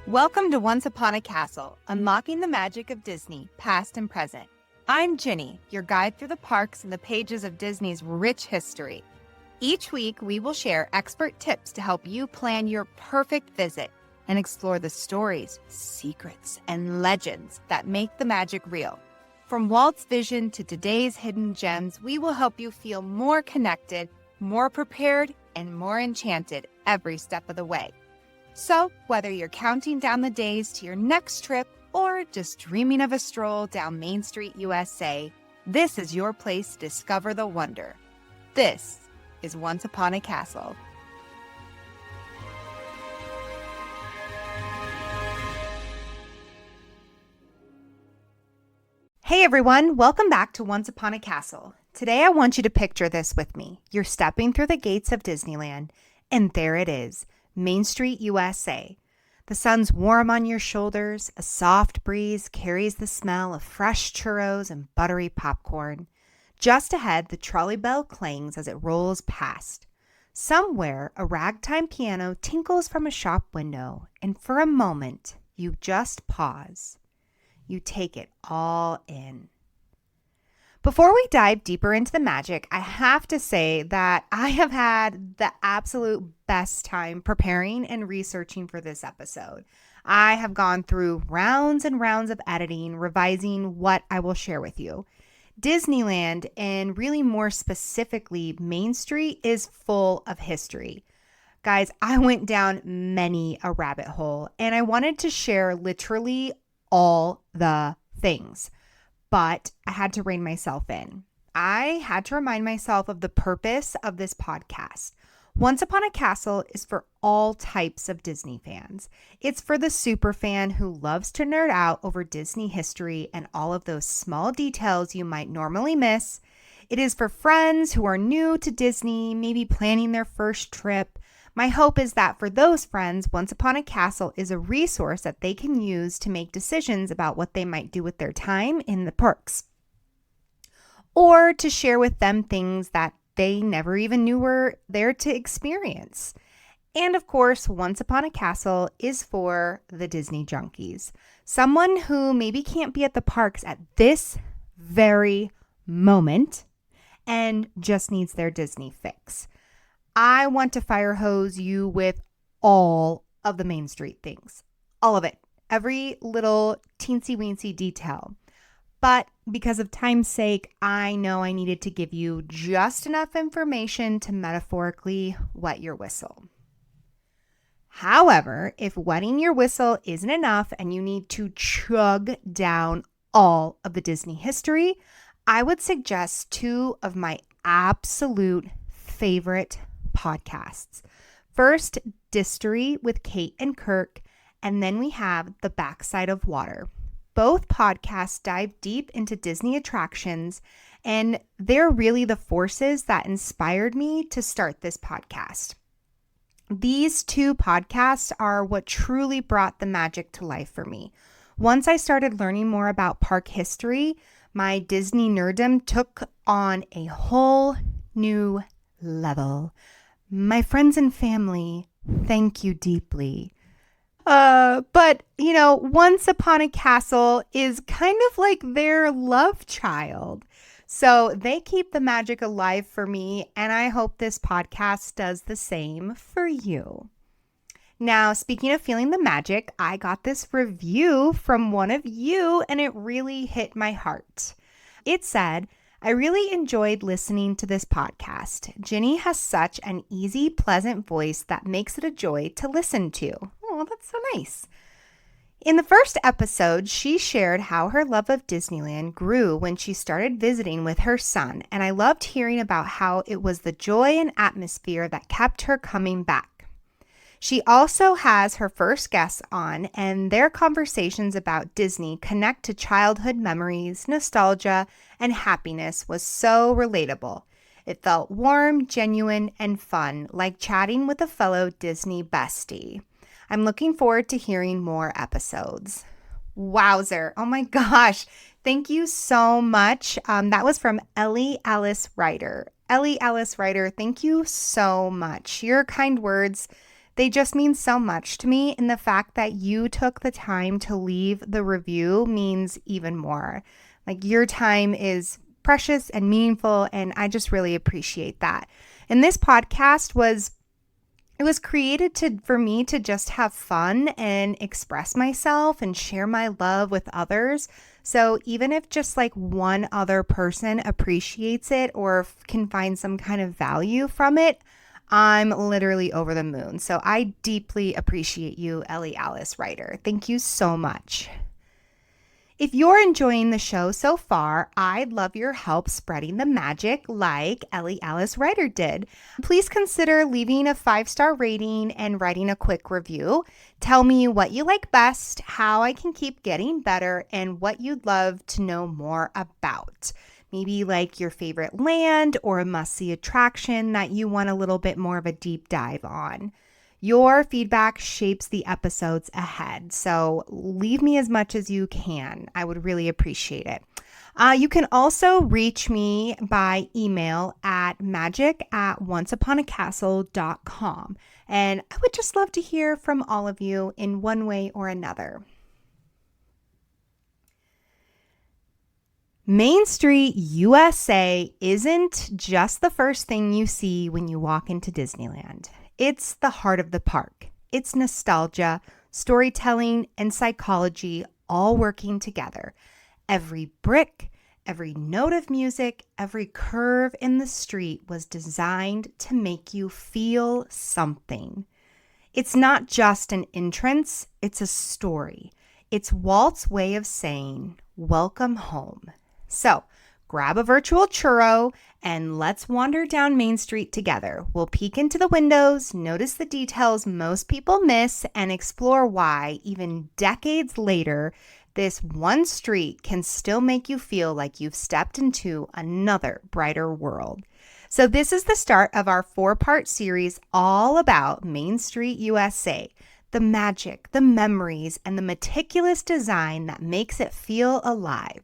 Welcome to Once Upon a Castle, unlocking the magic of Disney, past and present. I'm Ginny, your guide through the parks and the pages of Disney's rich history. Each week, we will share expert tips to help you plan your perfect visit and explore the stories, secrets, and legends that make the magic real. From Walt's vision to today's hidden gems, we will help you feel more connected, more prepared, and more enchanted every step of the way. So, whether you're counting down the days to your next trip or just dreaming of a stroll down Main Street, USA, this is your place to discover the wonder. This is Once Upon a Castle. Hey everyone, welcome back to Once Upon a Castle. Today I want you to picture this with me. You're stepping through the gates of Disneyland, and there it is. Main Street, USA. The sun's warm on your shoulders, a soft breeze carries the smell of fresh churros and buttery popcorn. Just ahead, the trolley bell clangs as it rolls past. Somewhere, a ragtime piano tinkles from a shop window, and for a moment, you just pause. You take it all in. Before we dive deeper into the magic, I have to say that I have had the absolute best time preparing and researching for this episode. I have gone through rounds and rounds of editing, revising what I will share with you. Disneyland, and really more specifically Main Street, is full of history. Guys, I went down many a rabbit hole, and I wanted to share literally all the things. But I had to rein myself in. I had to remind myself of the purpose of this podcast. Once Upon a Castle is for all types of Disney fans. It's for the super fan who loves to nerd out over Disney history and all of those small details you might normally miss. It is for friends who are new to Disney, maybe planning their first trip. My hope is that for those friends, Once Upon a Castle is a resource that they can use to make decisions about what they might do with their time in the parks, or to share with them things that they never even knew were there to experience. And of course, Once Upon a Castle is for the Disney junkies, someone who maybe can't be at the parks at this very moment and just needs their Disney fix. I want to fire hose you with all of the Main Street things. All of it. Every little teensy-weensy detail. But because of time's sake, I know I needed to give you just enough information to metaphorically wet your whistle. However, if wetting your whistle isn't enough and you need to chug down all of the Disney history, I would suggest two of my absolute favorite podcasts. First, Distory with Kate and Kirk, and then we have The Backside of Water. Both podcasts dive deep into Disney attractions, and they're really the forces that inspired me to start this podcast. These two podcasts are what truly brought the magic to life for me. Once I started learning more about park history, my Disney nerddom took on a whole new level. My friends and family, thank you deeply. But, Once Upon a Castle is kind of like their love child. So they keep the magic alive for me, and I hope this podcast does the same for you. Now, speaking of feeling the magic, I got this review from one of you, and it really hit my heart. It said, I really enjoyed listening to this podcast. Ginny has such an easy, pleasant voice that makes it a joy to listen to. Oh, that's so nice. In the first episode, she shared how her love of Disneyland grew when she started visiting with her son, and I loved hearing about how it was the joy and atmosphere that kept her coming back. She also has her first guests on, and their conversations about Disney connect to childhood memories, nostalgia, and happiness was so relatable. It felt warm, genuine, and fun, like chatting with a fellow Disney bestie. I'm looking forward to hearing more episodes. Wowzer. Oh my gosh. Thank you so much. That was from Ellie Alice Ryder. Ellie Alice Ryder, thank you so much. Your kind words They just mean so much to me, and the fact that you took the time to leave the review means even more. Like, your time is precious and meaningful, and I just really appreciate that. And this podcast was created for me to just have fun and express myself and share my love with others. So even if just like one other person appreciates it or can find some kind of value from it, I'm literally over the moon. So I deeply appreciate you, Ellie Alice Writer. Thank you so much. If you're enjoying the show so far, I'd love your help spreading the magic like Ellie Alice Writer did. Please consider leaving a 5-star rating and writing a quick review. Tell me what you like best, how I can keep getting better, and what you'd love to know more about. Maybe like your favorite land or a must-see attraction that you want a little bit more of a deep dive on. Your feedback shapes the episodes ahead, so leave me as much as you can. I would really appreciate it. You can also reach me by email at magic@onceuponacastle.com, and I would just love to hear from all of you in one way or another. Main Street, USA isn't just the first thing you see when you walk into Disneyland. It's the heart of the park. It's nostalgia, storytelling, and psychology all working together. Every brick, every note of music, every curve in the street was designed to make you feel something. It's not just an entrance, it's a story. It's Walt's way of saying, welcome home. So, grab a virtual churro and let's wander down Main Street together. We'll peek into the windows, notice the details most people miss, and explore why, even decades later, this one street can still make you feel like you've stepped into another brighter world. So this is the start of our 4-part series all about Main Street, USA. The magic, the memories, and the meticulous design that makes it feel alive.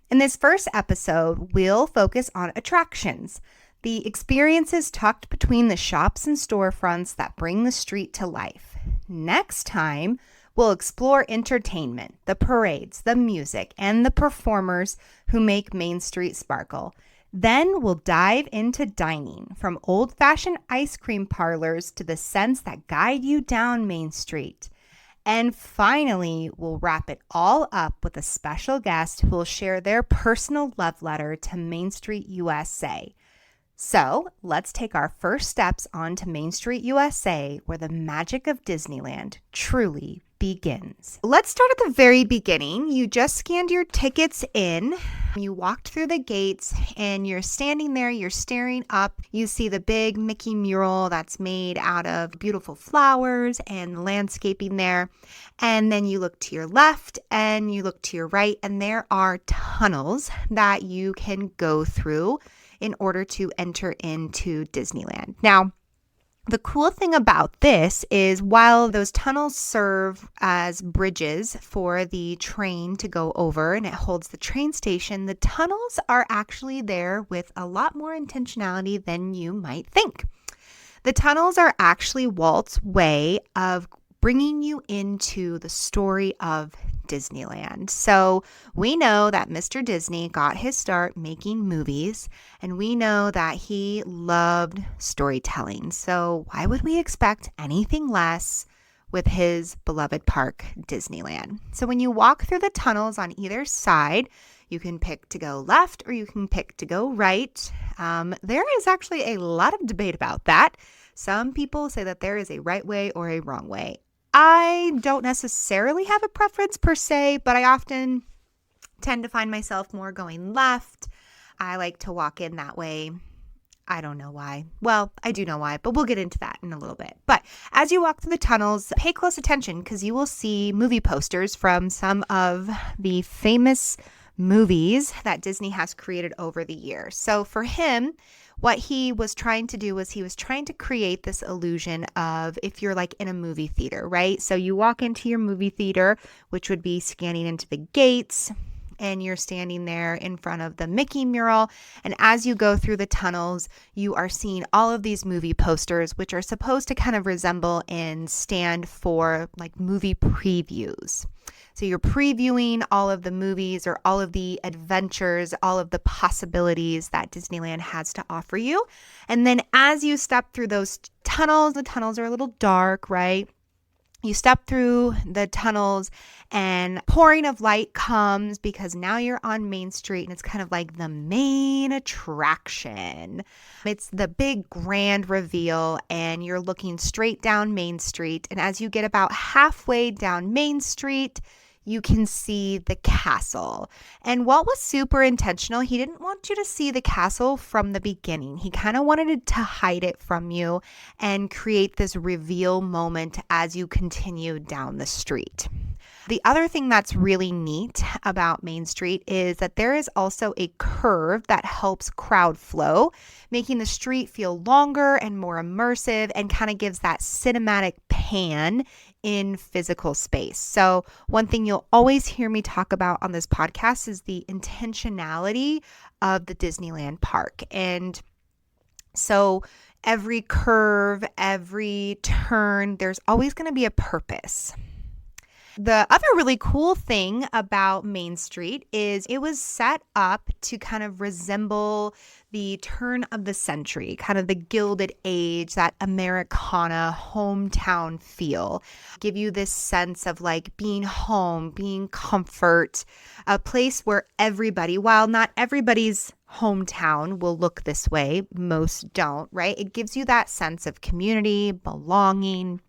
In this first episode, we'll focus on attractions, the experiences tucked between the shops and storefronts that bring the street to life. Next time, we'll explore entertainment, the parades, the music, and the performers who make Main Street sparkle. Then we'll dive into dining, from old-fashioned ice cream parlors to the scents that guide you down Main Street. And finally, we'll wrap it all up with a special guest who will share their personal love letter to Main Street, USA. So let's take our first steps onto Main Street, USA, where the magic of Disneyland truly begins. Let's start at the very beginning. You just scanned your tickets in. You walked through the gates and you're standing there, you're staring up. You see the big Mickey mural that's made out of beautiful flowers and landscaping there. And then you look to your left and you look to your right, and there are tunnels that you can go through in order to enter into Disneyland. Now, the cool thing about this is while those tunnels serve as bridges for the train to go over and it holds the train station, the tunnels are actually there with a lot more intentionality than you might think. The tunnels are actually Walt's way of bringing you into the story of Disneyland. So we know that Mr. Disney got his start making movies, and we know that he loved storytelling. So why would we expect anything less with his beloved park, Disneyland? So when you walk through the tunnels on either side, you can pick to go left or you can pick to go right. There is actually a lot of debate about that. Some people say that there is a right way or a wrong way. I don't necessarily have a preference per se, but I often tend to find myself more going left. I like to walk in that way. I don't know why. Well, I do know why, but we'll get into that in a little bit. But as you walk through the tunnels, pay close attention because you will see movie posters from some of the famous movies that Disney has created over the years. So for him, what he was trying to do was he was trying to create this illusion of if you're like in a movie theater, right? So you walk into your movie theater, which would be scanning into the gates, and you're standing there in front of the Mickey mural. And as you go through the tunnels, you are seeing all of these movie posters, which are supposed to kind of resemble and stand for like movie previews. So you're previewing all of the movies or all of the adventures, all of the possibilities that Disneyland has to offer you. And then as you step through those tunnels, the tunnels are a little dark, right? You step through the tunnels and pouring of light comes because now you're on Main Street and it's kind of like the main attraction. It's the big grand reveal and you're looking straight down Main Street. And as you get about halfway down Main Street, you can see the castle. And Walt was super intentional. He didn't want you to see the castle from the beginning. He kind of wanted to hide it from you and create this reveal moment as you continue down the street. The other thing that's really neat about Main Street is that there is also a curve that helps crowd flow, making the street feel longer and more immersive and kind of gives that cinematic pan in physical space. So one thing you'll always hear me talk about on this podcast is the intentionality of the Disneyland park. And so every curve, every turn, there's always going to be a purpose. The other really cool thing about Main Street is it was set up to kind of resemble the turn of the century, kind of the Gilded Age, that Americana hometown feel. Give you this sense of like being home, being comfort, a place where everybody, while not everybody's hometown will look this way, most don't, right? It gives you that sense of community, belonging,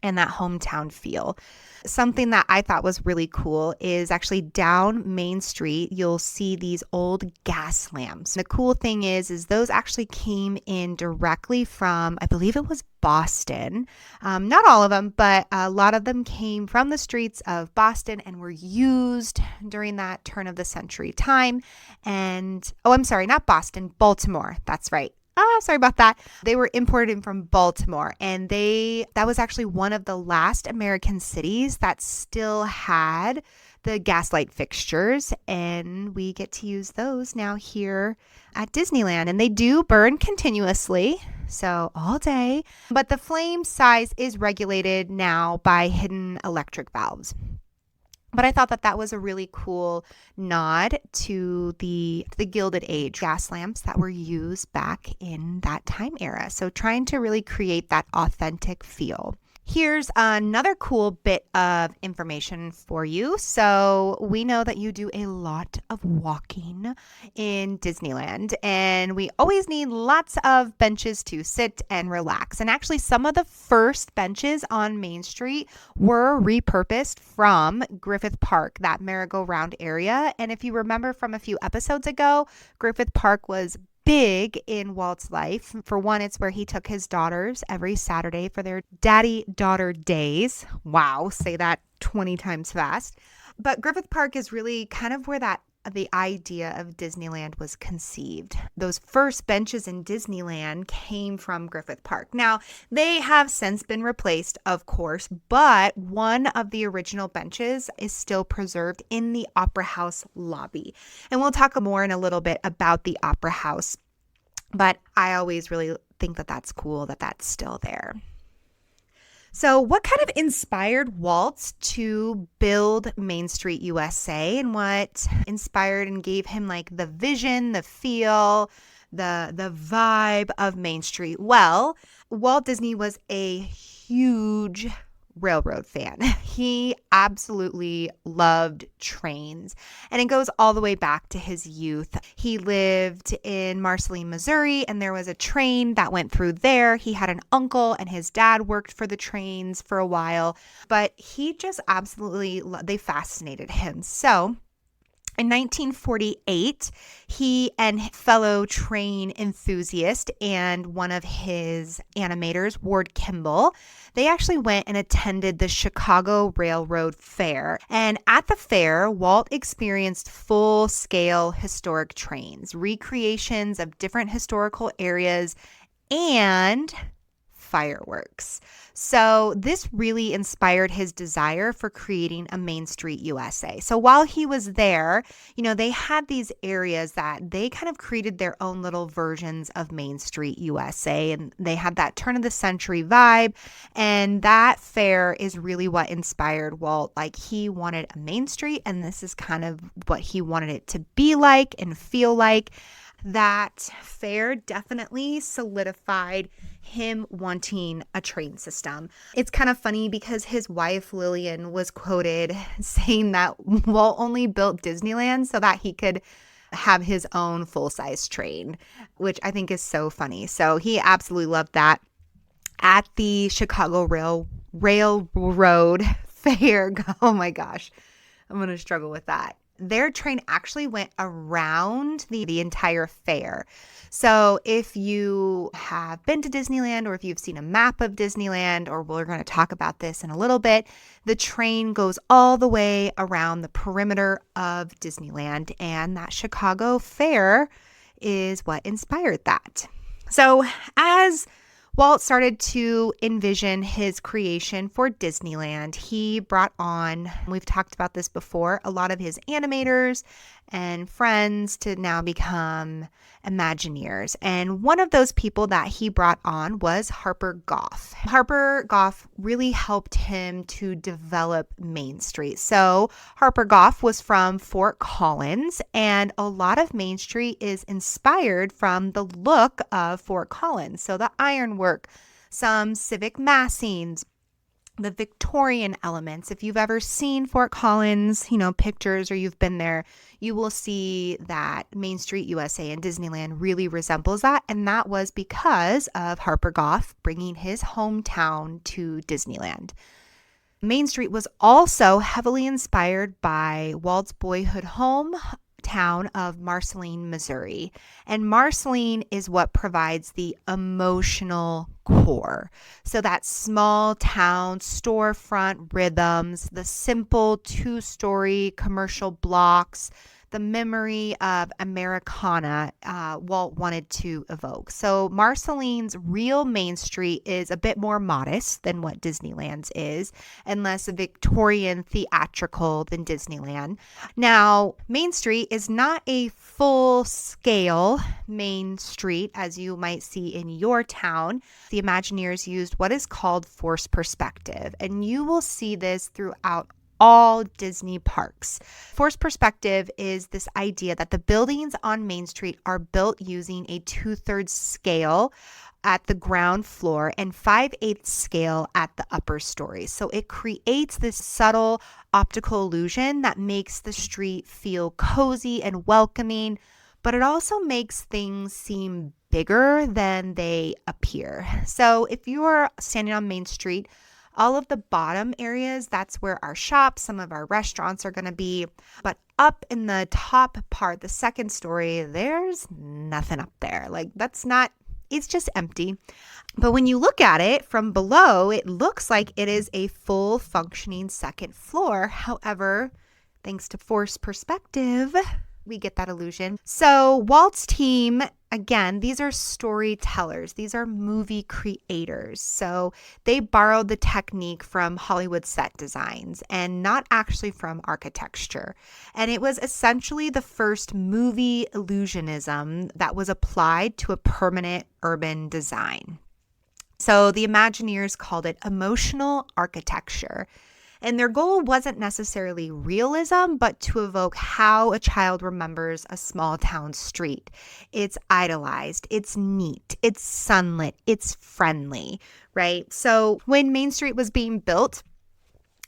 and that hometown feel. Something that I thought was really cool is actually down Main Street, you'll see these old gas lamps. The cool thing is those actually came in directly from, I believe it was Boston. Not all of them, but a lot of them came from the streets of Boston and were used during that turn of the century time. And, oh, I'm sorry, not Boston, Baltimore. That's right. Oh, sorry about that. They were imported in from Baltimore, and that was actually one of the last American cities that still had the gaslight fixtures, and we get to use those now here at Disneyland. And they do burn continuously, so all day, but the flame size is regulated now by hidden electric valves. But I thought that was a really cool nod to the Gilded Age gas lamps that were used back in that time era. So trying to really create that authentic feel. Here's another cool bit of information for you. So we know that you do a lot of walking in Disneyland, and we always need lots of benches to sit and relax. And actually, some of the first benches on Main Street were repurposed from Griffith Park, that merry-go-round area. And if you remember from a few episodes ago, Griffith Park was big in Walt's life. For one, it's where he took his daughters every Saturday for their daddy-daughter days. Wow, say that 20 times fast. But Griffith Park is really kind of where the idea of Disneyland was conceived. Those first benches in Disneyland came from Griffith Park. Now, they have since been replaced, of course, but one of the original benches is still preserved in the Opera House lobby. And we'll talk more in a little bit about the Opera House, but I always really think that that's cool that that's still there. So what kind of inspired Walt to build Main Street USA, and what inspired and gave him like the vision, the feel, the vibe of Main Street? Well, Walt Disney was a huge railroad fan. He absolutely loved trains, and it goes all the way back to his youth. He lived in Marceline, Missouri, and there was a train that went through there. He had an uncle, and his dad worked for the trains for a while, but he just absolutely, they fascinated him. So in 1948, he and fellow train enthusiast and one of his animators, Ward Kimball, they actually went and attended the Chicago Railroad Fair. And at the fair, Walt experienced full-scale historic trains, recreations of different historical areas, and fireworks. So this really inspired his desire for creating a Main Street USA. So while he was there, they had these areas that they kind of created their own little versions of Main Street USA, and they had that turn of the century vibe. And that fair is really what inspired Walt. Like, he wanted a Main Street, and this is kind of what he wanted it to be like and feel like. That fair definitely solidified him wanting a train system. It's kind of funny because his wife Lillian was quoted saying that Walt only built Disneyland so that he could have his own full-size train, which I think is so funny. So he absolutely loved that. At the Chicago Railroad Fair, oh my gosh, I'm going to struggle with that. Their train actually went around the entire fair. So if you have been to Disneyland, or if you've seen a map of Disneyland, or we're going to talk about this in a little bit, the train goes all the way around the perimeter of Disneyland, and that Chicago Fair is what inspired that. So as Walt started to envision his creation for Disneyland, he brought on, we've talked about this before, a lot of his animators and friends to now become Imagineers. And one of those people that he brought on was Harper Goff. Harper Goff really helped him to develop Main Street. So Harper Goff was from Fort Collins, and a lot of Main Street is inspired from the look of Fort Collins. So the ironwork, some civic massings, the Victorian elements. If you've ever seen Fort Collins, pictures, or you've been there, you will see that Main Street USA and Disneyland really resembles that. And that was because of Harper Goff bringing his hometown to Disneyland. Main Street was also heavily inspired by Walt's boyhood hometown of Marceline, Missouri. And Marceline is what provides the emotional core. So that small town storefront rhythms, the simple two-story commercial blocks, the memory of Americana Walt wanted to evoke. So Marceline's real Main Street is a bit more modest than what Disneyland's is, and less Victorian theatrical than Disneyland. Now, Main Street is not a full-scale Main Street as you might see in your town. The Imagineers used what is called forced perspective, and you will see this throughout all Disney parks. Forced perspective is this idea that the buildings on Main Street are built using a 2/3 scale at the ground floor and 5/8 scale at the upper story. So it creates this subtle optical illusion that makes the street feel cozy and welcoming, but it also makes things seem bigger than they appear. So if you are standing on Main Street, all of the bottom areas, that's where our shops, some of our restaurants are going to be. But up in the top part, the second story, there's nothing up there. It's just empty. But when you look at it from below, it looks like it is a full functioning second floor. However, thanks to forced perspective, we get that illusion. So Walt's team, again, these are storytellers. These are movie creators. So they borrowed the technique from Hollywood set designs and not actually from architecture. And it was essentially the first movie illusionism that was applied to a permanent urban design. So the Imagineers called it emotional architecture. And their goal wasn't necessarily realism, but to evoke how a child remembers a small town street. It's idylized, it's neat, it's sunlit, it's friendly, right? So when Main Street was being built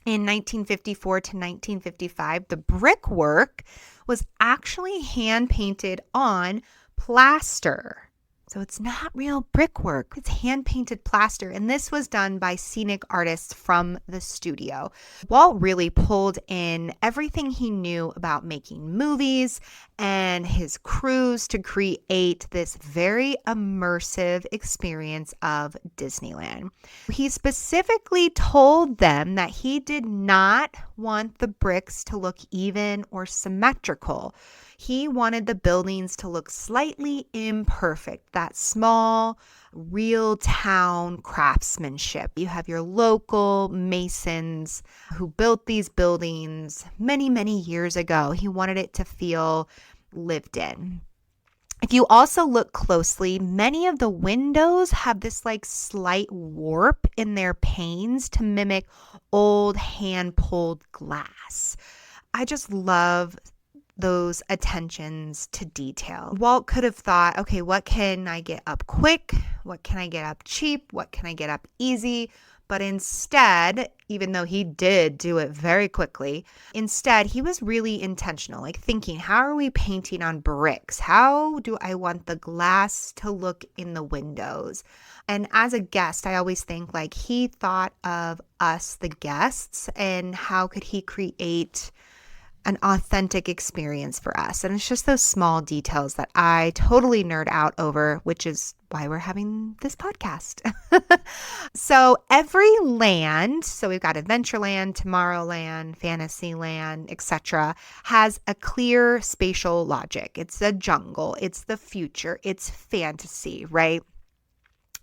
in 1954 to 1955, the brickwork was actually hand painted on plaster. So it's not real brickwork, it's hand-painted plaster. And this was done by scenic artists from the studio. Walt really pulled in everything he knew about making movies and his crews to create this very immersive experience of Disneyland. He specifically told them that he did not want the bricks to look even or symmetrical. He wanted the buildings to look slightly imperfect, that small, real town craftsmanship. You have your local masons who built these buildings many, many years ago. He wanted it to feel lived in. If you also look closely, many of the windows have this like slight warp in their panes to mimic old hand-pulled glass. I just love those attentions to detail. Walt could have thought, okay, what can I get up quick? What can I get up cheap? What can I get up easy? But instead, even though he did do it very quickly, instead he was really intentional, like thinking, how are we painting on bricks? How do I want the glass to look in the windows? And as a guest, I always think like he thought of us, the guests, and how could he create an authentic experience for us. And it's just those small details that I totally nerd out over, which is why we're having this podcast. So every land, so we've got Adventureland, Tomorrowland, Fantasyland, etc., has a clear spatial logic. It's a jungle, it's the future, it's fantasy, right?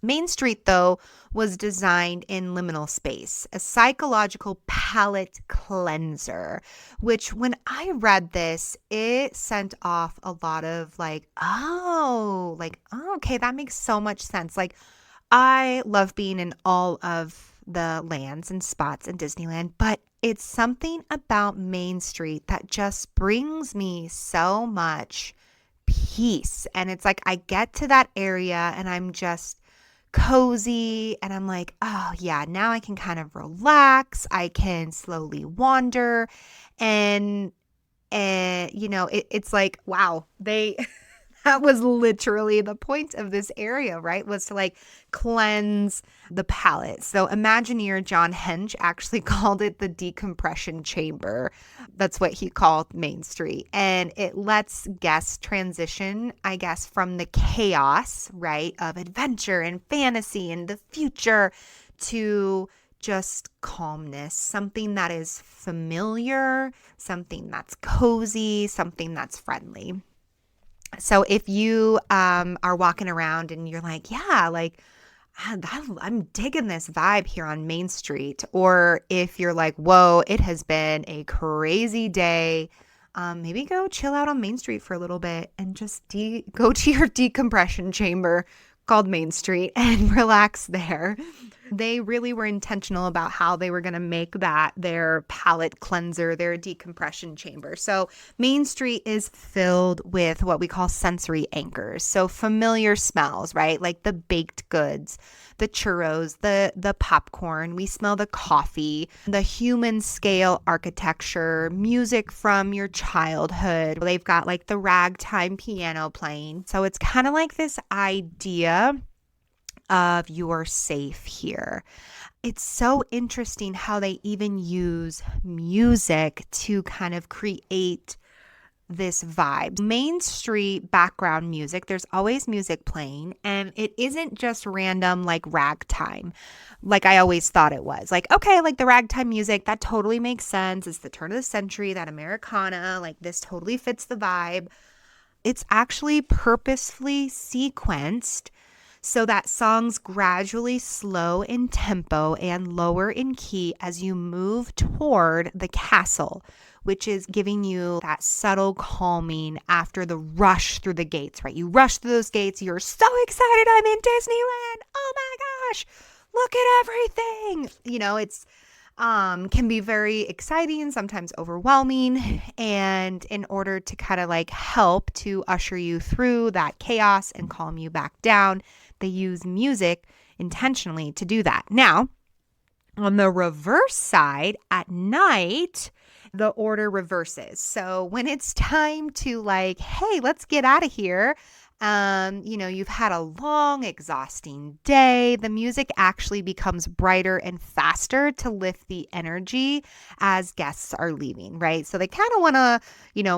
Main Street, though, was designed in liminal space, a psychological palate cleanser, which when I read this, it sent off a lot of like, oh, okay, that makes so much sense. Like, I love being in all of the lands and spots in Disneyland, but it's something about Main Street that just brings me so much peace. And it's like I get to that area and I'm just cozy and I'm like, oh yeah, now I can kind of relax. I can slowly wander and it's like, wow, that was literally the point of this area, right? Was to like cleanse the palate. So Imagineer John Hench actually called it the decompression chamber. That's what he called Main Street. And it lets guests transition, I guess, from the chaos, right, of adventure and fantasy and the future to just calmness, something that is familiar, something that's cozy, something that's friendly. So if you are walking around and you're like, yeah, like I'm digging this vibe here on Main Street, or if you're like, whoa, it has been a crazy day, maybe go chill out on Main Street for a little bit and just go to your decompression chamber called Main Street and relax there. They really were intentional about how they were going to make that their palate cleanser, their decompression chamber. So Main Street is filled with what we call sensory anchors. So familiar smells, right? Like the baked goods, the churros, the popcorn. We smell the coffee, the human scale architecture, music from your childhood. They've got like the ragtime piano playing. So it's kind of like this idea of you're safe here. It's so interesting how they even use music to kind of create this vibe. Main Street background music, there's always music playing, and it isn't just random like ragtime like I always thought it was. Like, okay, like the ragtime music, that totally makes sense. It's the turn of the century, that Americana, like this totally fits the vibe. It's actually purposefully sequenced so that songs gradually slow in tempo and lower in key as you move toward the castle, which is giving you that subtle calming after the rush through the gates, right? You rush through those gates, you're so excited, I'm in Disneyland, oh my gosh, look at everything. You know, it's can be very exciting, sometimes overwhelming. And in order to kind of like help to usher you through that chaos and calm you back down, they use music intentionally to do that. Now, on the reverse side, at night, the order reverses. So when it's time to like, hey, let's get out of here, You've had a long, exhausting day. The music actually becomes brighter and faster to lift the energy as guests are leaving, right? So they kind of want to,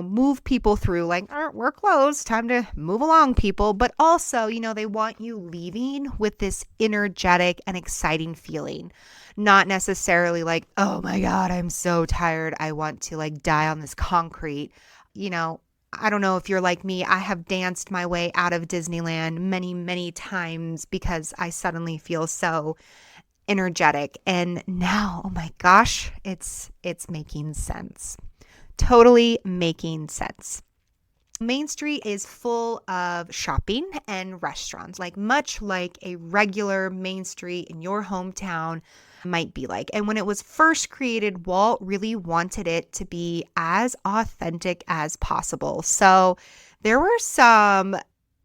move people through, like, all right, we're closed, time to move along, people. But also, they want you leaving with this energetic and exciting feeling. Not necessarily like, oh my God, I'm so tired. I want to like die on this concrete. You know, I don't know if you're like me. I have danced my way out of Disneyland many, many times because I suddenly feel so energetic. And now, oh my gosh, it's making sense. Totally making sense. Main Street is full of shopping and restaurants, like much like a regular Main Street in your hometown might be like. And when it was first created, Walt really wanted it to be as authentic as possible. So there were some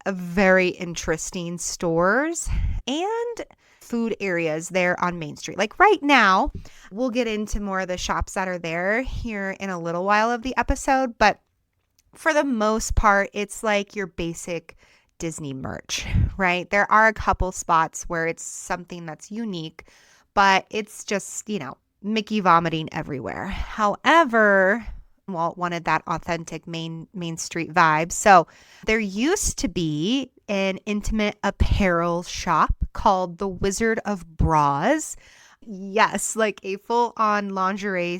very interesting stores and food areas there on Main Street. Like right now, we'll get into more of the shops that are there here in a little while of the episode, but for the most part, it's like your basic Disney merch, right? There are a couple spots where it's something that's unique, but it's just, Mickey vomiting everywhere. However, Walt wanted that authentic Main Street vibe. So there used to be an intimate apparel shop called the Wizard of Bras. Yes, like a full-on lingerie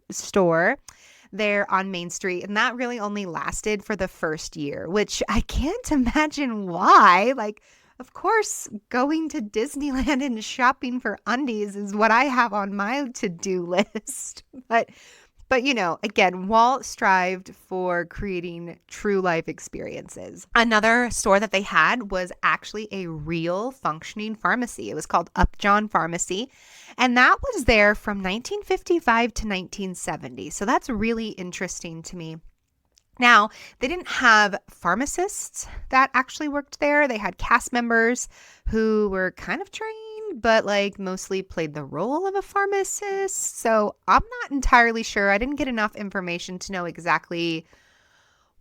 store there on Main Street. And that really only lasted for the first year, which I can't imagine why. Like, of course, going to Disneyland and shopping for undies is what I have on my to-do list. But again, Walt strived for creating true life experiences. Another store that they had was actually a real functioning pharmacy. It was called Upjohn Pharmacy, and that was there from 1955 to 1970. So that's really interesting to me. Now, they didn't have pharmacists that actually worked there. They had cast members who were kind of trained, but like mostly played the role of a pharmacist. So I'm not entirely sure. I didn't get enough information to know exactly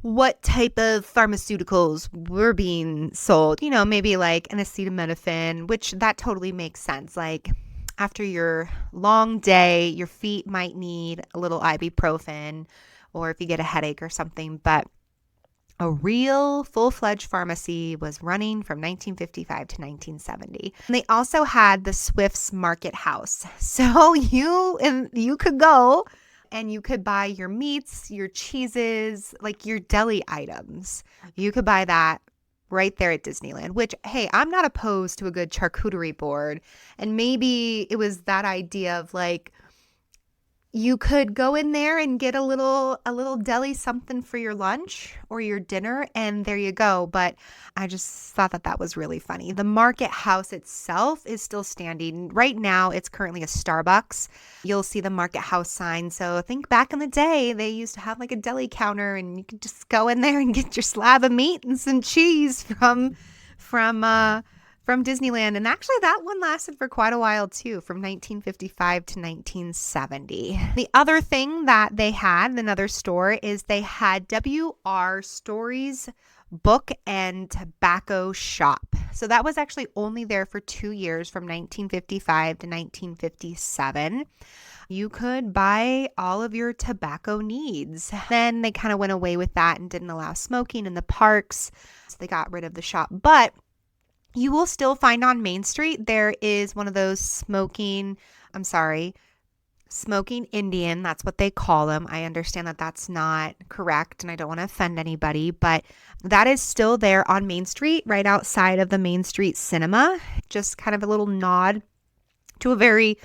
what type of pharmaceuticals were being sold. Maybe like an acetaminophen, which that totally makes sense. Like after your long day, your feet might need a little ibuprofen, or if you get a headache or something. But a real full-fledged pharmacy was running from 1955 to 1970. And they also had the Swift's Market House. So you could go and you could buy your meats, your cheeses, like your deli items. You could buy that right there at Disneyland, which, hey, I'm not opposed to a good charcuterie board. And maybe it was that idea of like, you could go in there and get a little deli something for your lunch or your dinner, and there you go. But I just thought that was really funny. The market house itself is still standing. Right now, it's currently a Starbucks. You'll see the market house sign. So think back in the day, they used to have like a deli counter, and you could just go in there and get your slab of meat and some cheese from Disneyland. And actually that one lasted for quite a while too, from 1955 to 1970. The other thing that they had, another store, is they had W.R. Story's Book and Tobacco Shop. So that was actually only there for 2 years, from 1955 to 1957. You could buy all of your tobacco needs. Then they kind of went away with that and didn't allow smoking in the parks. So they got rid of the shop. But you will still find on Main Street, there is one of those smoking Indian. That's what they call them. I understand that that's not correct, and I don't want to offend anybody, but that is still there on Main Street, right outside of the Main Street Cinema. Just kind of a little nod to a very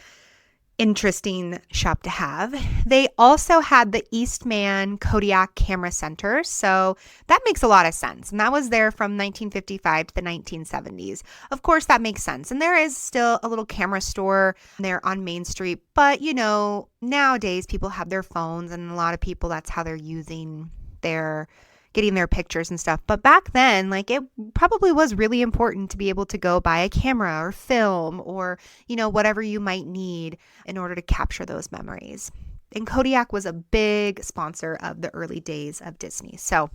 interesting shop to have. They also had the Eastman Kodiak Camera Center, so that makes a lot of sense. And that was there from 1955 to the 1970s. Of course, that makes sense. And there is still a little camera store there on Main Street, but nowadays people have their phones, and a lot of people, that's how they're getting their pictures and stuff. But back then, like, it probably was really important to be able to go buy a camera or film or, whatever you might need in order to capture those memories. And Kodiak was a big sponsor of the early days of Disney. So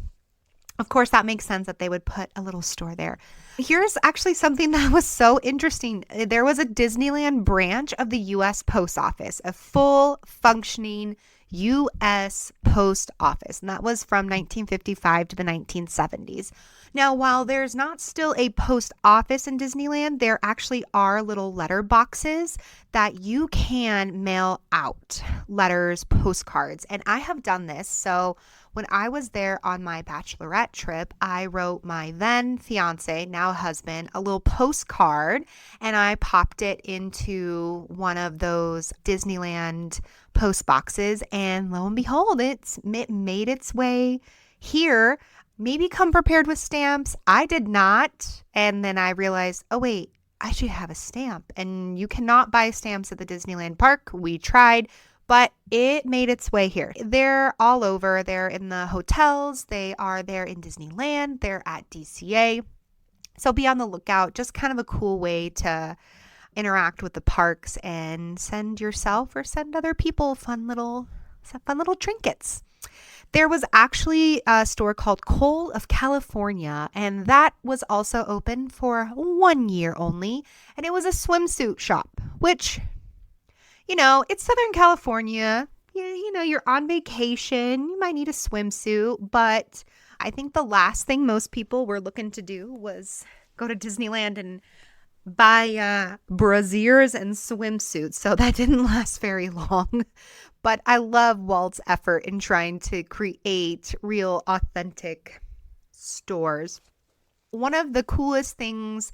Of course, that makes sense that they would put a little store there. Here's actually something that was so interesting. There was a Disneyland branch of the U.S. Post Office, a full functioning U.S. Post Office, and that was from 1955 to the 1970s. Now, while there's not still a post office in Disneyland, there actually are little letter boxes that you can mail out letters, postcards, and I have done this. So when I was there on my bachelorette trip, I wrote my then fiance, now husband, a little postcard, and I popped it into one of those Disneyland post boxes, and lo and behold, it made its way here. Maybe come prepared with stamps. I did not. And then I realized, oh, wait, I should have a stamp. And you cannot buy stamps at the Disneyland park. We tried, but it made its way here. They're all over. They're in the hotels. They are there in Disneyland. They're at DCA. So be on the lookout. Just kind of a cool way to interact with the parks and send yourself or send other people fun little trinkets. There was actually a store called Coal of California, and that was also open for 1 year only, and it was a swimsuit shop, which, it's Southern California. You're on vacation, you might need a swimsuit, but I think the last thing most people were looking to do was go to Disneyland and buy brasiers and swimsuits, so that didn't last very long. But I love Walt's effort in trying to create real, authentic stores. One of the coolest things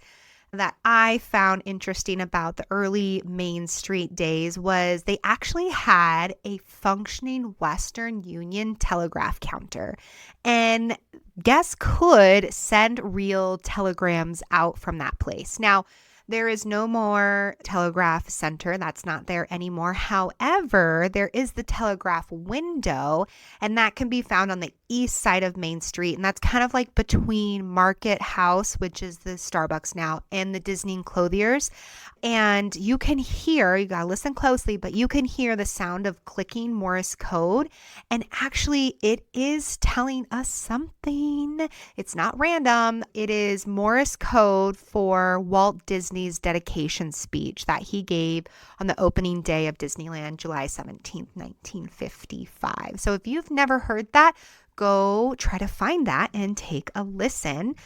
that I found interesting about the early Main Street days was they actually had a functioning Western Union telegraph counter. And guests could send real telegrams out from that place. Now, there is no more telegraph center. That's not there anymore. However, there is the telegraph window, and that can be found on the east side of Main Street. And that's kind of like between Market House, which is the Starbucks now, and the Disney and Clothiers. And you can hear, you got to listen closely, but you can hear the sound of clicking Morse code. And actually, it is telling us something. It's not random. It is Morse code for Walt Disney's dedication speech that he gave on the opening day of Disneyland, July 17th, 1955. So if you've never heard that, go try to find that and take a listen.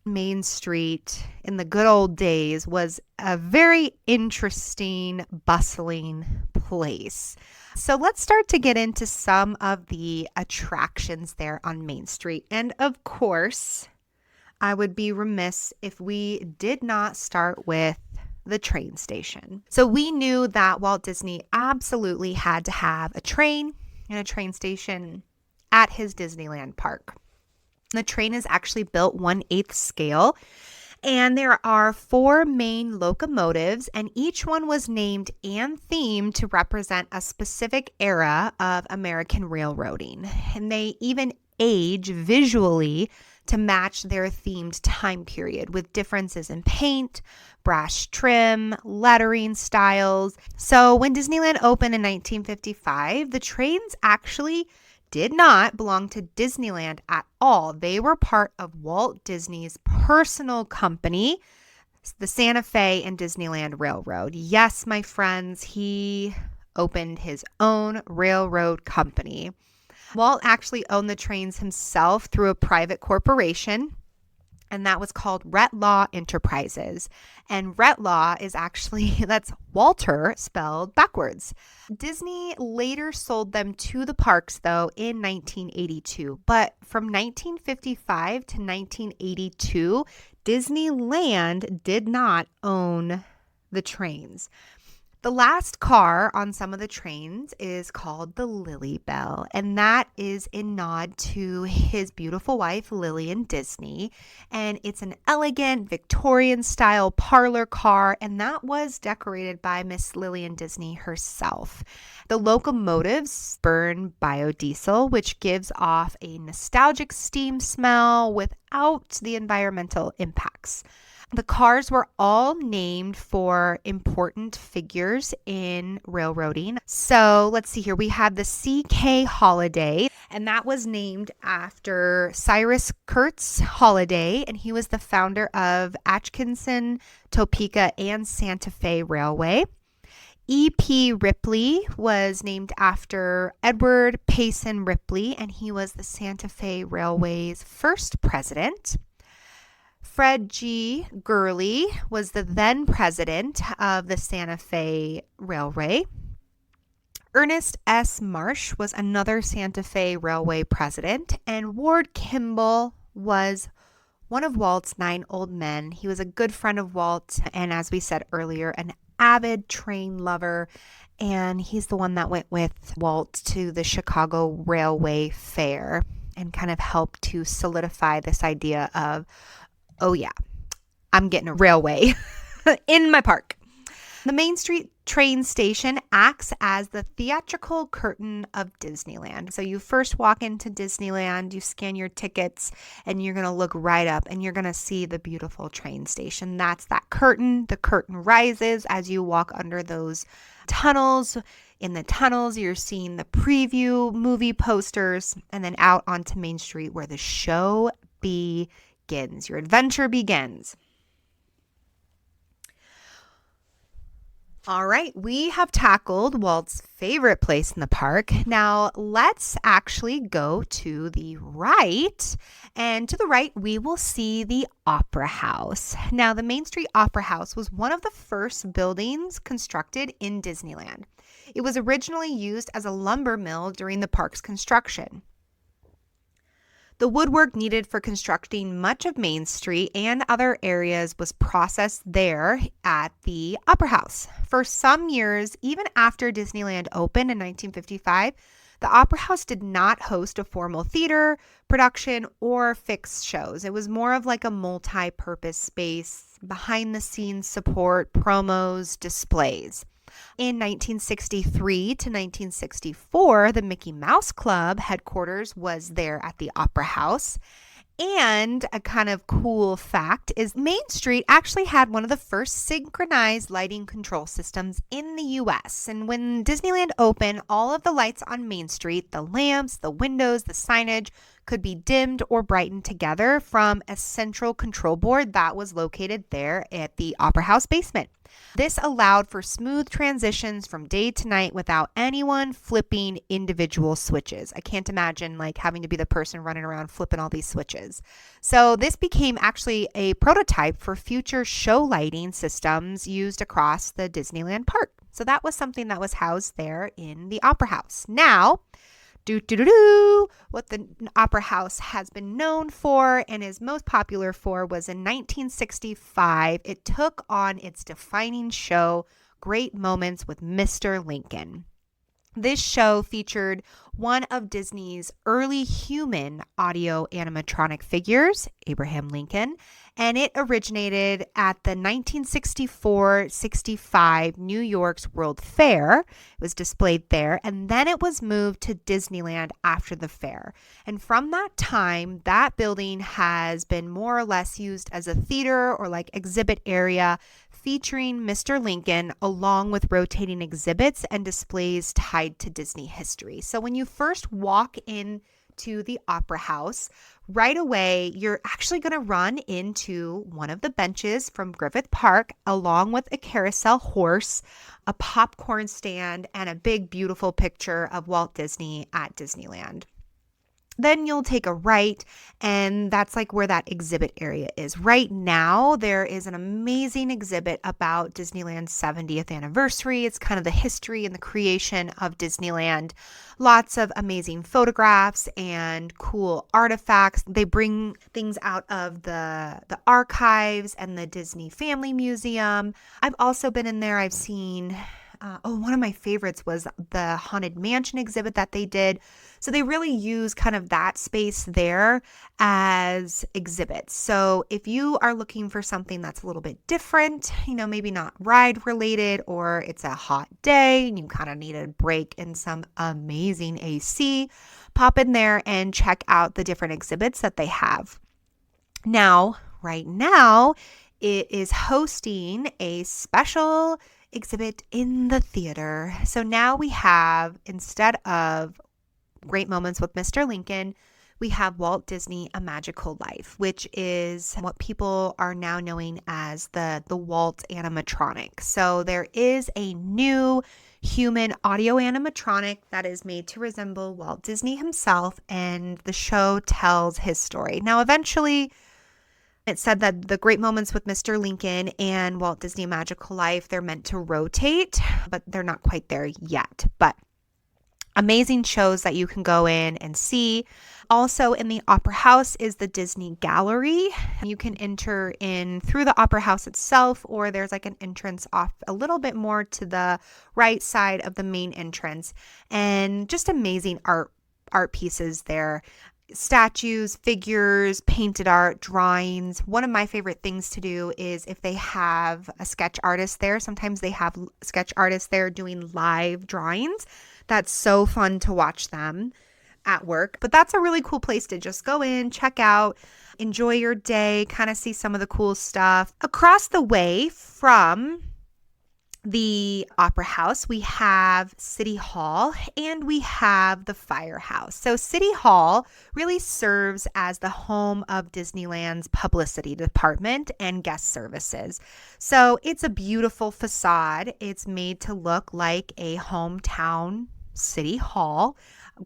Main Street in the good old days was a very interesting, bustling place. So let's start to get into some of the attractions there on Main Street. And of course, I would be remiss if we did not start with the train station. So we knew that Walt Disney absolutely had to have a train and a train station at his Disneyland park. The train is actually built 1/8 scale, and there are 4 main locomotives, and each one was named and themed to represent a specific era of American railroading. And they even age visually to match their themed time period with differences in paint, brass trim, lettering styles. So when Disneyland opened in 1955, the trains actually did not belong to Disneyland at all. They were part of Walt Disney's personal company, the Santa Fe and Disneyland Railroad. Yes, my friends, he opened his own railroad company. Walt actually owned the trains himself through a private corporation, and that was called Retlaw Enterprises. And Retlaw is actually, that's Walter spelled backwards. Disney later sold them to the parks, though, in 1982. But from 1955 to 1982, Disneyland did not own the trains. The last car on some of the trains is called the Lily Bell, and that is in nod to his beautiful wife, Lillian Disney. And it's an elegant Victorian-style parlor car, and that was decorated by Miss Lillian Disney herself. The locomotives burn biodiesel, which gives off a nostalgic steam smell without the environmental impacts. The cars were all named for important figures in railroading. So let's see here. We had the C.K. Holiday, and that was named after Cyrus Kurtz Holiday, and he was the founder of Atchison, Topeka, and Santa Fe Railway. E.P. Ripley was named after Edward Payson Ripley, and he was the Santa Fe Railway's first president. Fred G. Gurley was the then president of the Santa Fe Railway. Ernest S. Marsh was another Santa Fe Railway president, and Ward Kimball was one of Walt's 9 old men. He was a good friend of Walt, and as we said earlier, an avid train lover, and he's the one that went with Walt to the Chicago Railway Fair and kind of helped to solidify this idea of, oh yeah, I'm getting a railway in my park. The Main Street train station acts as the theatrical curtain of Disneyland. So you first walk into Disneyland, you scan your tickets, and you're going to look right up and you're going to see the beautiful train station. That's that curtain. The curtain rises as you walk under those tunnels. In the tunnels, you're seeing the preview movie posters, and then out onto Main Street where the show begins. Your adventure begins. All right, we have tackled Walt's favorite place in the park. Now let's actually go to the right. And to the right, we will see the Opera House. Now, the Main Street Opera House was one of the first buildings constructed in Disneyland. It was originally used as a lumber mill during the park's construction. The woodwork needed for constructing much of Main Street and other areas was processed there at the Opera House. For some years, even after Disneyland opened in 1955, the Opera House did not host a formal theater, production, or fixed shows. It was more of like a multi-purpose space, behind-the-scenes support, promos, displays. In 1963 to 1964, the Mickey Mouse Club headquarters was there at the Opera House. And a kind of cool fact is Main Street actually had one of the first synchronized lighting control systems in the US. And when Disneyland opened, all of the lights on Main Street, the lamps, the windows, the signage, could be dimmed or brightened together from a central control board that was located there at the Opera House basement. This allowed for smooth transitions from day to night without anyone flipping individual switches. I can't imagine like having to be the person running around flipping all these switches. So this became actually a prototype for future show lighting systems used across the Disneyland park. So that was something that was housed there in the Opera House. Now, what the Opera House has been known for and is most popular for was in 1965. It took on its defining show, Great Moments with Mr. Lincoln. This show featured one of Disney's early human audio animatronic figures, Abraham Lincoln, and it originated at the 1964-65 New York's World Fair. It was displayed there, and then it was moved to Disneyland after the fair. And from that time, that building has been more or less used as a theater or like exhibit area, featuring Mr. Lincoln along with rotating exhibits and displays tied to Disney history. So when you first walk in to the Opera House, right away, you're actually going to run into one of the benches from Griffith Park, along with a carousel horse, a popcorn stand, and a big, beautiful picture of Walt Disney at Disneyland. Then you'll take a right, and that's like where that exhibit area is. Right now, there is an amazing exhibit about Disneyland's 70th anniversary. It's kind of the history and the creation of Disneyland. Lots of amazing photographs and cool artifacts. They bring things out of the archives and the Disney Family Museum. I've also been in there. I've seen... one of my favorites was the Haunted Mansion exhibit that they did. So they really use kind of that space there as exhibits. So if you are looking for something that's a little bit different, maybe not ride related, or it's a hot day and you kind of need a break in some amazing AC, pop in there and check out the different exhibits that they have. Now, right now, it is hosting a special exhibit in the theater. So now we have, instead of Great Moments with Mr. Lincoln, we have Walt Disney A Magical Life, which is what people are now knowing as the Walt animatronic. So there is a new human audio animatronic that is made to resemble Walt Disney himself, and the show tells his story. Now, eventually, it said that the Great Moments with Mr. Lincoln and Walt Disney A Magical Life, they're meant to rotate, but they're not quite there yet. But amazing shows that you can go in and see. Also in the Opera House is the Disney Gallery. You can enter in through the Opera House itself, or there's like an entrance off a little bit more to the right side of the main entrance, and just amazing art pieces there. Statues, figures, painted art, drawings. One of my favorite things to do is if they have a sketch artist there, sometimes they have sketch artists there doing live drawings. That's so fun to watch them at work. But that's a really cool place to just go in, check out, enjoy your day, kind of see some of the cool stuff. Across the way from the Opera House, we have City Hall and we have the Firehouse. So City Hall really serves as the home of Disneyland's publicity department and guest services. So it's a beautiful facade. It's made to look like a hometown City Hall.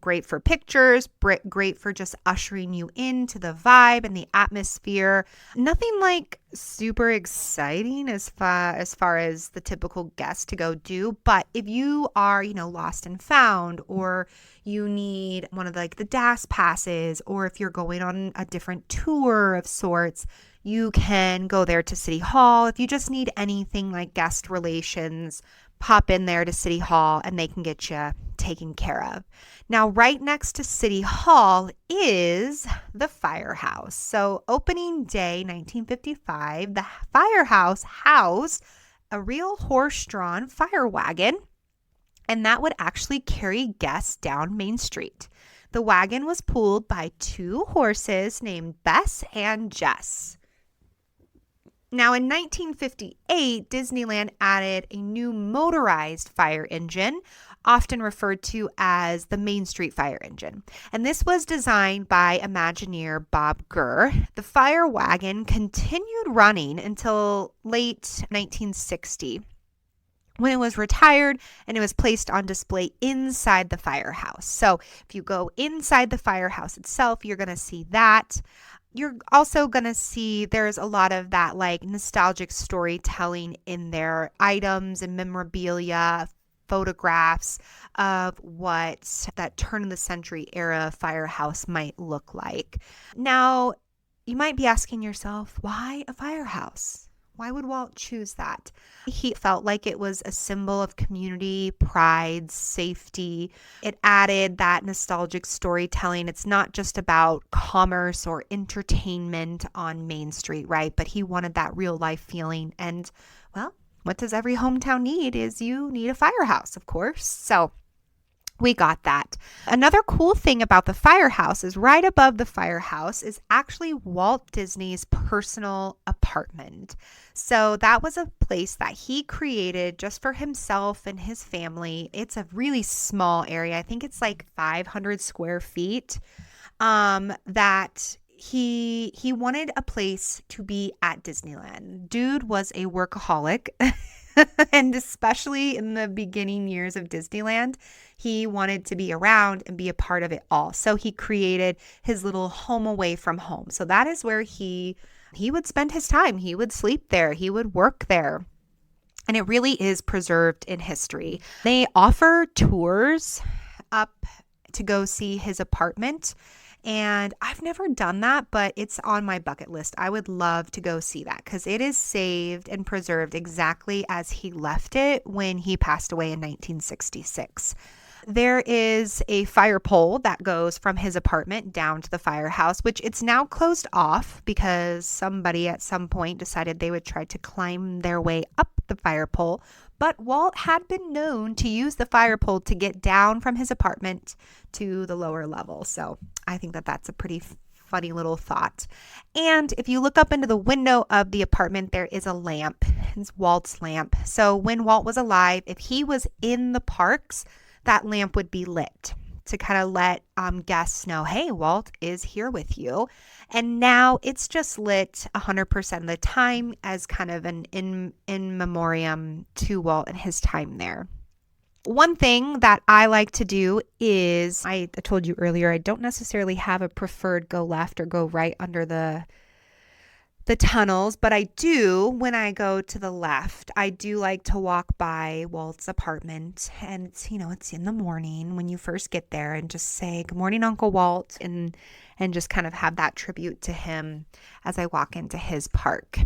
Great for pictures, great for just ushering you into the vibe and the atmosphere. Nothing like super exciting as far as the typical guest to go do. But if you are, lost and found, or you need one of the DAS passes, or if you're going on a different tour of sorts, you can go there to City Hall. If you just need anything like guest relations, pop in there to City Hall and they can get you taken care of. Now, right next to City Hall is the Firehouse. So opening day 1955, the Firehouse housed a real horse-drawn fire wagon, and that would actually carry guests down Main Street. The wagon was pulled by two horses named Bess and Jess. Now, in 1958, Disneyland added a new motorized fire engine, often referred to as the Main Street Fire Engine. And this was designed by Imagineer Bob Gurr. The fire wagon continued running until late 1960, when it was retired and it was placed on display inside the firehouse. So if you go inside the firehouse itself, you're going to see that. You're also going to see there's a lot of that nostalgic storytelling in there, items and memorabilia, photographs of what that turn of the century era firehouse might look like. Now, you might be asking yourself, why a firehouse? Why would Walt choose that? He felt like it was a symbol of community, pride, safety. It added that nostalgic storytelling. It's not just about commerce or entertainment on Main Street, right? But he wanted that real life feeling. And, well, what does every hometown need is you need a firehouse, of course. So we got that. Another cool thing about the firehouse is right above the firehouse is actually Walt Disney's personal apartment. So that was a place that he created just for himself and his family. It's a really small area. I think it's 500 square feet. That he wanted a place to be at Disneyland. Dude was a workaholic. And especially in the beginning years of Disneyland, he wanted to be around and be a part of it all. So he created his little home away from home. So that is where he would spend his time. He would sleep there. He would work there. And it really is preserved in history. They offer tours up to go see his apartment. And I've never done that, but it's on my bucket list. I would love to go see that because it is saved and preserved exactly as he left it when he passed away in 1966. There is a fire pole that goes from his apartment down to the firehouse, which it's now closed off because somebody at some point decided they would try to climb their way up the fire pole. But Walt had been known to use the fire pole to get down from his apartment to the lower level. So I think that that's a pretty funny little thought. And if you look up into the window of the apartment, there is a lamp. It's Walt's lamp. So when Walt was alive, if he was in the parks, that lamp would be lit to kind of let guests know, hey, Walt is here with you. And now it's just lit 100% of the time as kind of an in memoriam to Walt and his time there. One thing that I like to do is, I told you earlier, I don't necessarily have a preferred go left or go right under the tunnels, but I do, when I go to the left, I do like to walk by Walt's apartment, and it's, it's in the morning when you first get there, and just say, good morning, Uncle Walt, and just kind of have that tribute to him as I walk into his park.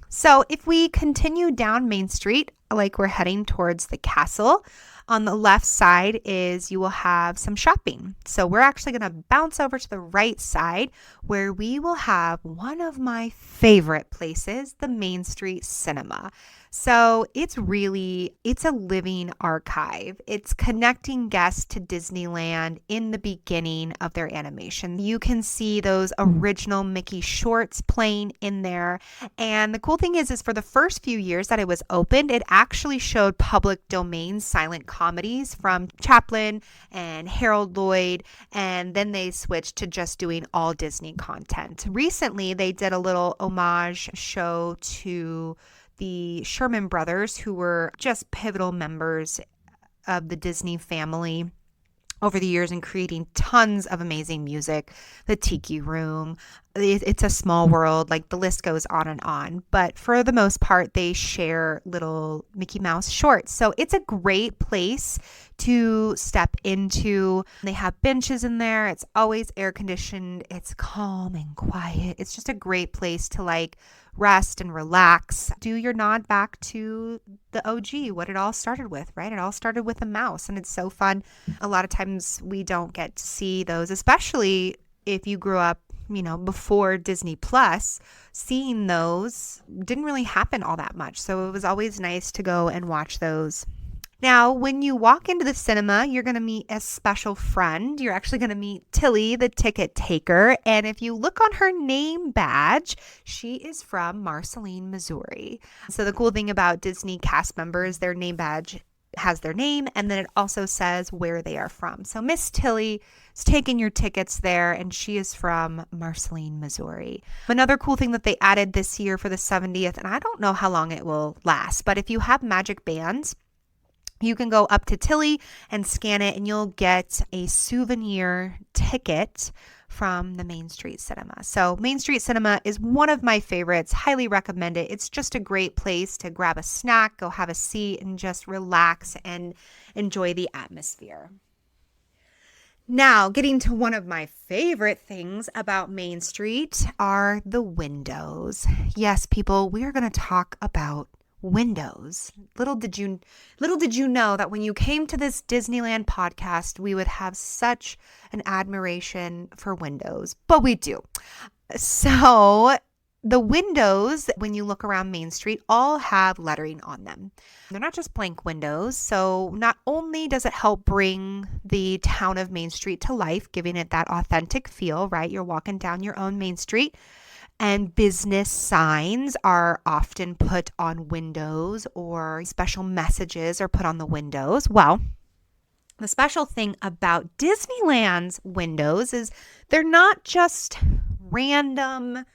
So if we continue down Main Street, like we're heading towards the castle, on the left side is you will have some shopping. So we're actually going to bounce over to the right side where we will have one of my favorite places, the Main Street Cinema. So it's a living archive. It's connecting guests to Disneyland in the beginning of their animation. You can see those original Mickey shorts playing in there. And the cool thing is for the first few years that it was opened, it actually showed public domain silent comedies from Chaplin and Harold Lloyd, and then they switched to just doing all Disney content. Recently, they did a little homage show to the Sherman brothers, who were just pivotal members of the Disney family over the years and creating tons of amazing music. The Tiki Room, It's a Small World, like the list goes on and on. But for the most part, they share little Mickey Mouse shorts. So it's a great place to step into. They have benches in there. It's always air conditioned. It's calm and quiet. It's just a great place to rest and relax. Do your nod back to the OG, what it all started with, right? It all started with a mouse, and it's so fun. A lot of times we don't get to see those, especially if you grew up, before Disney Plus. Seeing those didn't really happen all that much. So it was always nice to go and watch those. Now, when you walk into the cinema, you're going to meet a special friend. You're actually going to meet Tilly, the ticket taker. And if you look on her name badge, she is from Marceline, Missouri. So the cool thing about Disney cast members, their name badge has their name, and then it also says where they are from. So Miss Tilly is taking your tickets there, and she is from Marceline, Missouri. Another cool thing that they added this year for the 70th, and I don't know how long it will last, but if you have magic bands, you can go up to Tilly and scan it, and you'll get a souvenir ticket from the Main Street Cinema. So Main Street Cinema is one of my favorites. Highly recommend it. It's just a great place to grab a snack, go have a seat, and just relax and enjoy the atmosphere. Now, getting to one of my favorite things about Main Street are the windows. Yes, people, we are going to talk about windows. Little did you know that when you came to this Disneyland podcast, we would have such an admiration for windows, but we do. So the windows, when you look around Main Street, all have lettering on them. They're not just blank windows. So not only does it help bring the town of Main Street to life, giving it that authentic feel, right? You're walking down your own Main Street. And business signs are often put on windows, or special messages are put on the windows. Well, the special thing about Disneyland's windows is they're not just random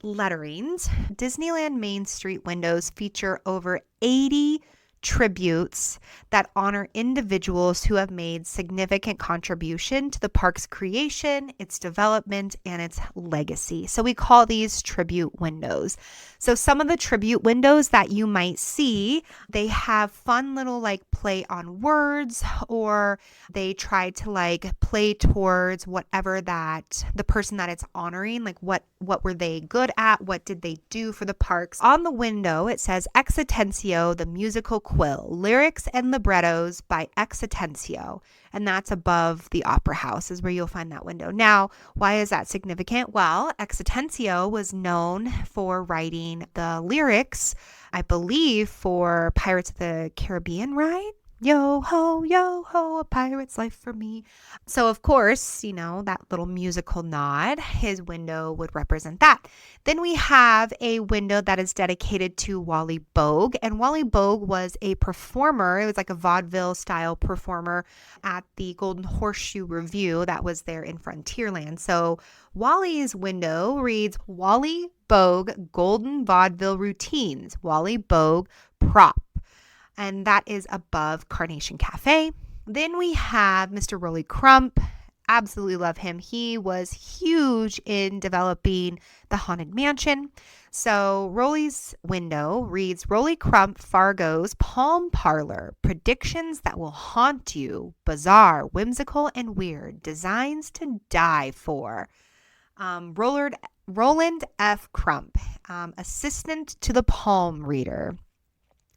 letterings. Disneyland Main Street windows feature over 80 tributes that honor individuals who have made significant contribution to the park's creation, its development, and its legacy. So we call these tribute windows. So some of the tribute windows that you might see, they have fun little play on words, or they try to play towards whatever that the person that it's honoring, what were they good at? What did they do for the parks? On the window, it says Ex Atencio, the musical quill, lyrics and librettos by Ex Atencio. And that's above the Opera House is where you'll find that window. Now, why is that significant? Well, Ex Atencio was known for writing the lyrics, I believe, for Pirates of the Caribbean ride. yo ho, a pirate's life for me. So, of course, that little musical nod, his window would represent that. Then we have a window that is dedicated to Wally Bogue. And Wally Bogue was a performer. It was like a vaudeville style performer at the Golden Horseshoe Review that was there in Frontierland. So, Wally's window reads Wally Bogue Golden Vaudeville Routines, Wally Bogue Prop. And that is above Carnation Cafe. Then we have Mr. Rolly Crump. Absolutely love him. He was huge in developing the Haunted Mansion. So Rolly's window reads Rolly Crump Fargo's Palm Parlor. Predictions that will haunt you. Bizarre, whimsical, and weird. Designs to die for. Roland F. Crump, assistant to the palm reader.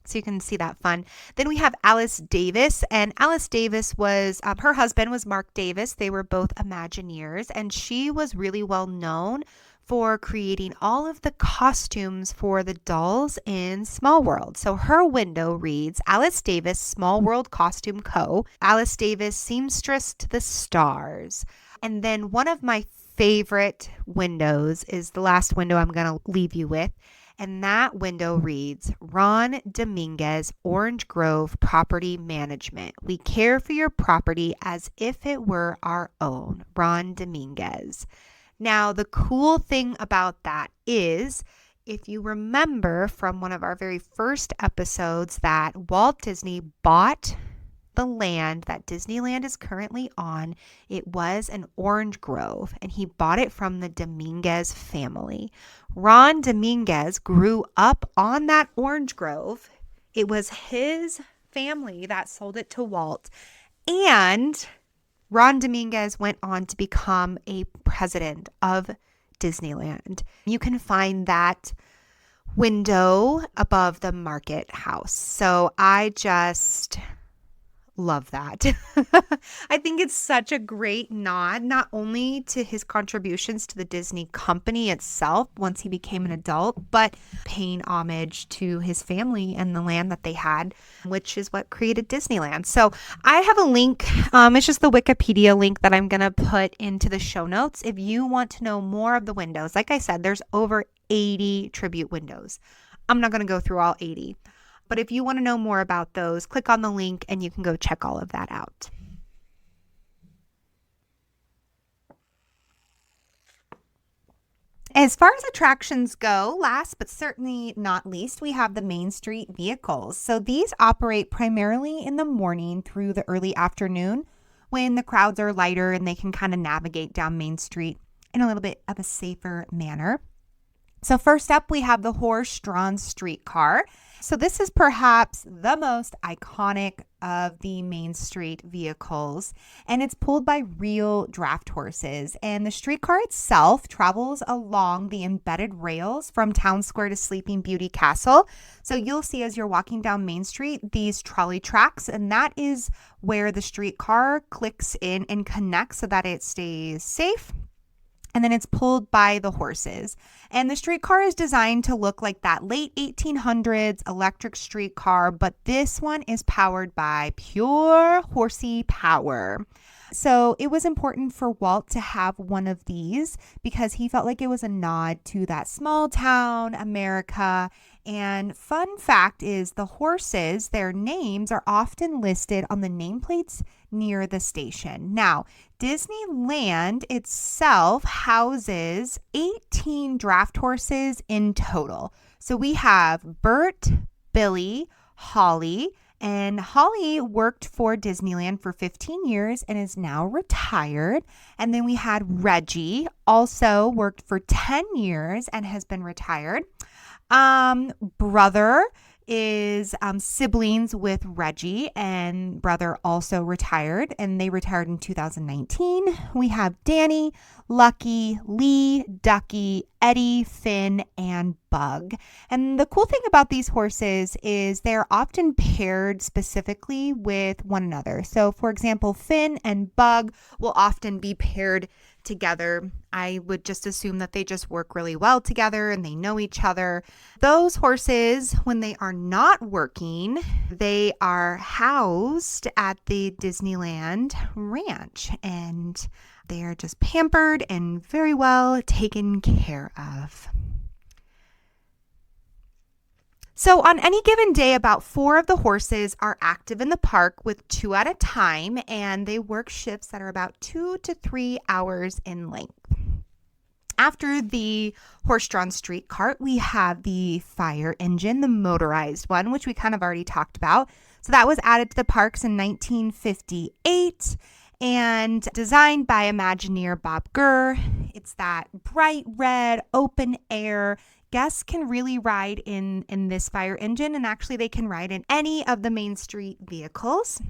So you can see that fun. Then we have Alice Davis, and Alice Davis was, her husband was Mark Davis. They were both Imagineers, and she was really well known for creating all of the costumes for the dolls in Small World. So her window reads Alice Davis Small World Costume Co. Alice Davis Seamstress to the Stars. And then one of my favorite windows is the last window I'm going to leave you with. And that window reads, Ron Dominguez, Orange Grove Property Management. We care for your property as if it were our own. Ron Dominguez. Now, the cool thing about that is, if you remember from one of our very first episodes, that Walt Disney bought the land that Disneyland is currently on. It was an orange grove, and he bought it from the Dominguez family. Ron Dominguez grew up on that orange grove. It was his family that sold it to Walt, and Ron Dominguez went on to become a president of Disneyland. You can find that window above the market house. So I just love that. I think it's such a great nod, not only to his contributions to the Disney company itself once he became an adult, but paying homage to his family and the land that they had, which is what created Disneyland. So I have a link. It's just the Wikipedia link that I'm going to put into the show notes. If you want to know more of the windows, like I said, there's over 80 tribute windows. I'm not going to go through all 80. But if you want to know more about those, click on the link and you can go check all of that out. As far as attractions go, last but certainly not least, we have the Main Street vehicles. So these operate primarily in the morning through the early afternoon when the crowds are lighter and they can kind of navigate down Main Street in a little bit of a safer manner. So first up, we have the horse-drawn streetcar. So this is perhaps the most iconic of the Main Street vehicles, and it's pulled by real draft horses. And the streetcar itself travels along the embedded rails from Town Square to Sleeping Beauty Castle. So you'll see as you're walking down Main Street, these trolley tracks, and that is where the streetcar clicks in and connects so that it stays safe. And then it's pulled by the horses. And the streetcar is designed to look like that late 1800s electric streetcar, but this one is powered by pure horsey power. So it was important for Walt to have one of these because he felt like it was a nod to that small town America. And fun fact is the horses, their names are often listed on the nameplates near the station. Now, Disneyland itself houses 18 draft horses in total. So we have Bert, Billy, Holly, and Holly worked for Disneyland for 15 years and is now retired. And then we had Reggie, also worked for 10 years and has been retired. Brother is siblings with Reggie, and brother also retired, and they retired in 2019. We have Danny, Lucky, Lee, Ducky, Eddie, Finn, and Bug. And the cool thing about these horses is they're often paired specifically with one another. So, for example, Finn and Bug will often be paired together. I would just assume that they just work really well together and they know each other. Those horses, when they are not working, they are housed at the Disneyland Ranch, and they are just pampered and very well taken care of. So on any given day, about 4 of the horses are active in the park with 2 at a time, and they work shifts that are about 2 to 3 hours in length. After the horse-drawn street cart, we have the fire engine, the motorized one, which we kind of already talked about. So that was added to the parks in 1958 and designed by Imagineer Bob Gurr. It's that bright red, open air. Guests can really ride in this fire engine, and actually they can ride in any of the Main Street vehicles.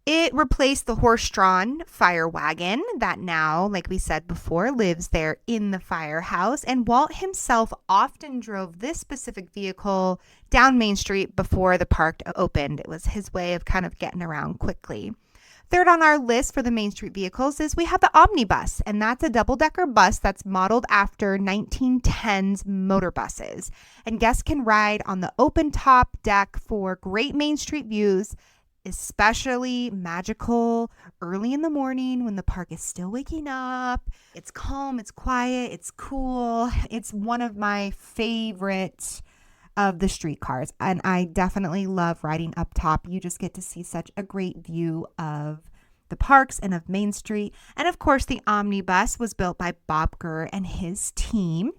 It replaced the horse-drawn fire wagon that now, like we said before, lives there in the firehouse. And Walt himself often drove this specific vehicle down Main Street before the park opened. It was his way of kind of getting around quickly. Third on our list for the Main Street vehicles is we have the omnibus, and that's a double-decker bus that's modeled after 1910s motor buses. And guests can ride on the open top deck for great Main Street views, especially magical early in the morning when the park is still waking up. It's calm, it's quiet, it's cool. It's one of my favorites of the streetcars, and I definitely love riding up top. You just get to see such a great view of the parks and of Main Street. And of course, the omnibus was built by Bob Gurr and his team.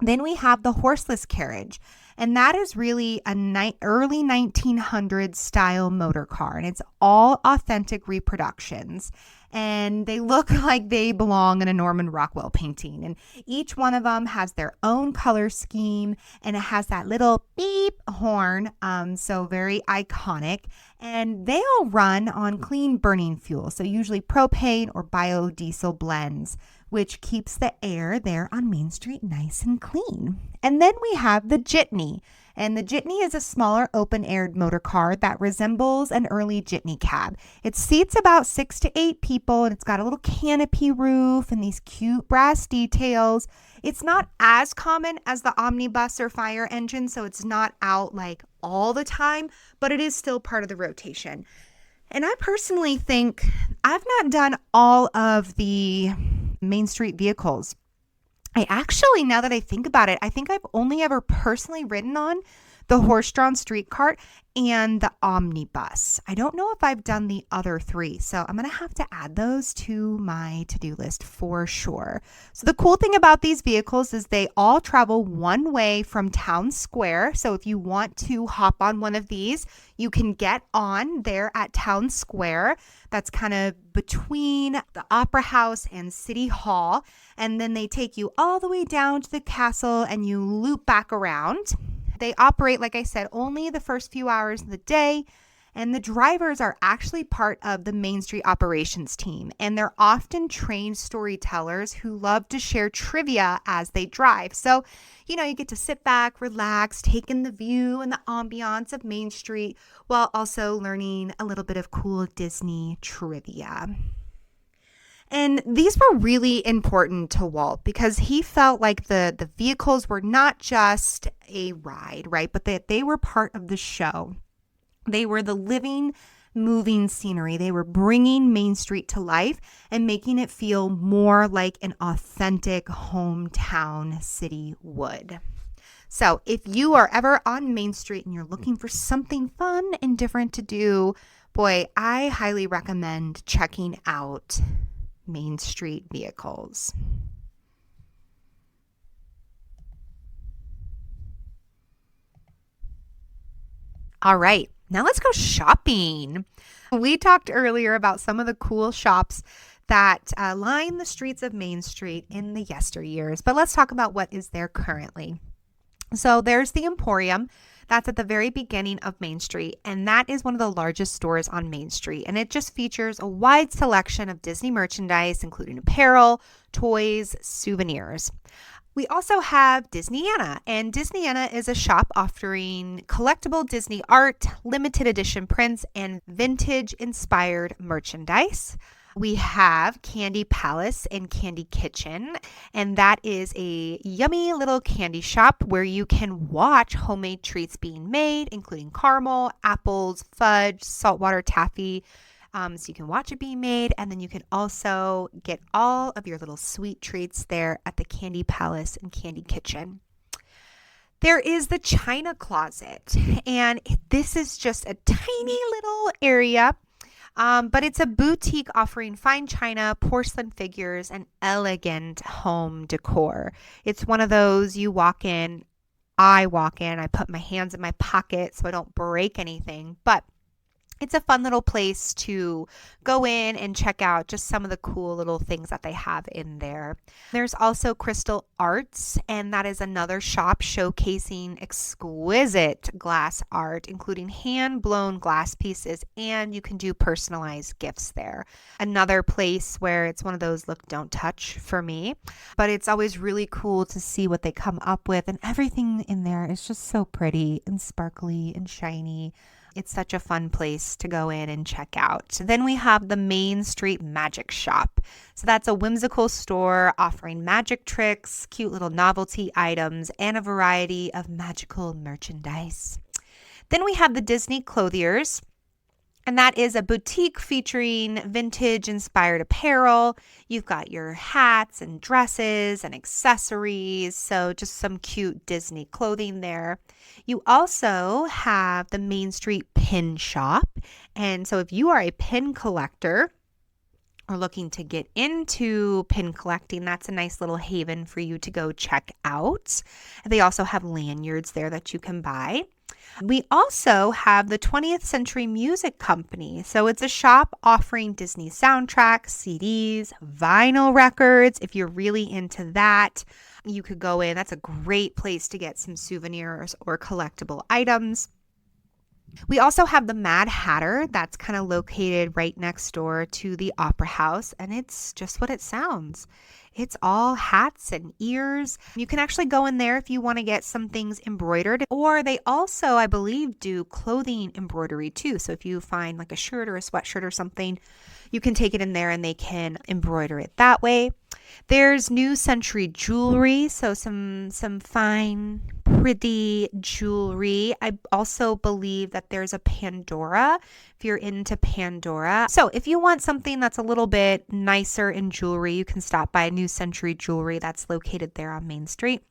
Then we have the horseless carriage, and that is really a early 1900s style motor car, and it's all authentic reproductions. And they look like they belong in a Norman Rockwell painting. And each one of them has their own color scheme, and it has that little beep horn, so very iconic. And they all run on clean burning fuel, so usually propane or biodiesel blends, which keeps the air there on Main Street nice and clean. And then we have the jitney. And the jitney is a smaller open-aired motor car that resembles an early jitney cab. It seats about 6 to 8 people, and it's got a little canopy roof and these cute brass details. It's not as common as the omnibus or fire engine, so it's not out like all the time, but it is still part of the rotation. And I personally think I've not done all of the Main Street vehicles. I actually, now that I think about it, I think I've only ever personally ridden on the horse-drawn street cart and the omnibus. I don't know if I've done the other 3, so I'm going to have to add those to my to-do list for sure. So the cool thing about these vehicles is they all travel one way from Town Square. So if you want to hop on one of these, you can get on there at Town Square. That's kind of between the Opera House and City Hall. And then they take you all the way down to the castle and you loop back around. They operate, like I said, only the first few hours of the day, and the drivers are actually part of the Main Street operations team, and they're often trained storytellers who love to share trivia as they drive. So, you get to sit back, relax, take in the view and the ambiance of Main Street while also learning a little bit of cool Disney trivia. And these were really important to Walt because he felt like the vehicles were not just a ride, right? But that they were part of the show. They were the living, moving scenery. They were bringing Main Street to life and making it feel more like an authentic hometown city would. So if you are ever on Main Street and you're looking for something fun and different to do, boy, I highly recommend checking out Main Street vehicles. All right, now let's go shopping. We talked earlier about some of the cool shops that line the streets of Main Street in the yesteryears, but let's talk about what is there currently. So there's the Emporium. That's at the very beginning of Main Street, and that is one of the largest stores on Main Street, and it just features a wide selection of Disney merchandise, including apparel, toys, souvenirs. We also have Disneyana, and Disneyana is a shop offering collectible Disney art, limited edition prints, and vintage inspired merchandise. We have Candy Palace and Candy Kitchen, and that is a yummy little candy shop where you can watch homemade treats being made, including caramel, apples, fudge, saltwater taffy. So you can watch it being made, and then you can also get all of your little sweet treats there at the Candy Palace and Candy Kitchen. There is the China Closet, and this is just a tiny little area, but it's a boutique offering fine china, porcelain figures, and elegant home decor. It's one of those you walk in, I walk in, I put my hands in my pocket so I don't break anything, but it's a fun little place to go in and check out just some of the cool little things that they have in there. There's also Crystal Arts, and that is another shop showcasing exquisite glass art, including hand-blown glass pieces, and you can do personalized gifts there. Another place where it's one of those look, don't touch for me, but it's always really cool to see what they come up with, and everything in there is just so pretty and sparkly and shiny. It's such a fun place to go in and check out. Then we have the Main Street Magic Shop. So that's a whimsical store offering magic tricks, cute little novelty items, and a variety of magical merchandise. Then we have the Disney Clothiers, and that is a boutique featuring vintage inspired apparel. You've got your hats and dresses and accessories, so just some cute Disney clothing there. You also have the Main Street Pin Shop, and so if you are a pin collector or looking to get into pin collecting, that's a nice little haven for you to go check out. They also have lanyards there that you can buy. We also have the 20th Century Music Company. So it's a shop offering Disney soundtracks, CDs, vinyl records. If you're really into that, you could go in. That's a great place to get some souvenirs or collectible items. We also have the Mad Hatter. That's kind of located right next door to the Opera House, and it's just what it sounds. It's all hats and ears. You can actually go in there if you want to get some things embroidered, or they also, I believe, do clothing embroidery too. So if you find like a shirt or a sweatshirt or something, you can take it in there and they can embroider it that way. There's New Century Jewelry, so some fine, pretty jewelry. I also believe that there's a Pandora, if you're into Pandora. So if you want something that's a little bit nicer in jewelry, you can stop by New Century Jewelry that's located there on Main Street.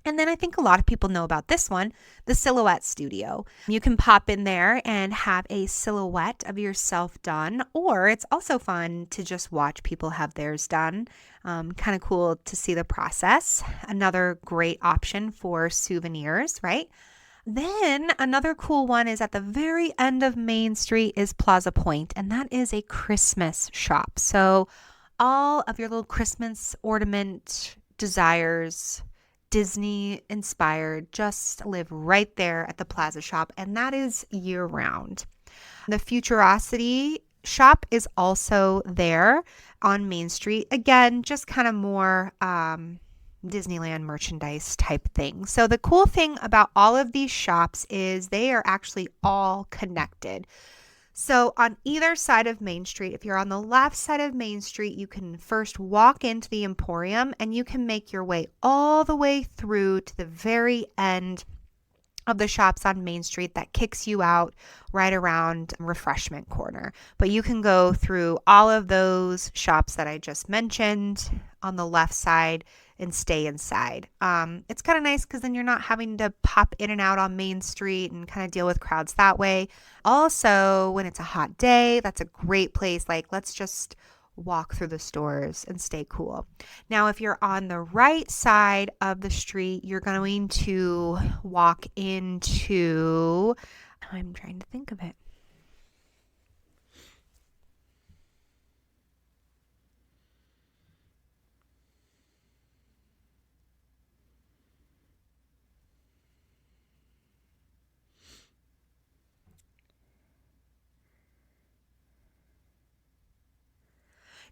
And then I think a lot of people know about this one, the Silhouette Studio. You can pop in there and have a silhouette of yourself done, or it's also fun to just watch people have theirs done. Kind of cool to see the process. Another great option for souvenirs, right? Then another cool one is at the very end of Main Street is Plaza Point, and that is a Christmas shop. So all of your little Christmas ornament desires, Disney inspired, just live right there at the Plaza shop, and that is year round. The Futurosity shop is also there on Main Street. Again, just kind of more Disneyland merchandise type thing. So the cool thing about all of these shops is they are actually all connected. So on either side of Main Street, if you're on the left side of Main Street, you can first walk into the Emporium and you can make your way all the way through to the very end of the shops on Main Street that kicks you out right around Refreshment Corner. But you can go through all of those shops that I just mentioned on the left side and stay inside. It's kind of nice because then you're not having to pop in and out on Main Street and kind of deal with crowds that way. Also, when it's a hot day, that's a great place. Like, let's just walk through the stores and stay cool. Now, if you're on the right side of the street, you're going to walk into, I'm trying to think of it.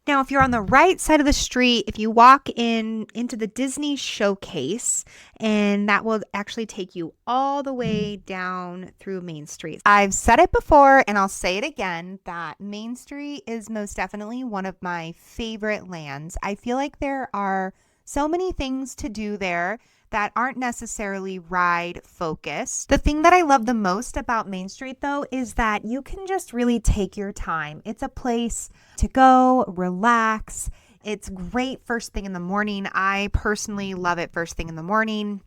Now, if you're on the right side of the street, if you walk into the Disney showcase, and that will actually take you all the way down through Main Street. I've said it before and I'll say it again that Main Street is most definitely one of my favorite lands. I feel like there are so many things to do there that aren't necessarily ride focused. The thing that I love the most about Main Street, though, is that you can just really take your time. It's a place to go, relax. It's great first thing in the morning. I personally love it first thing in the morning.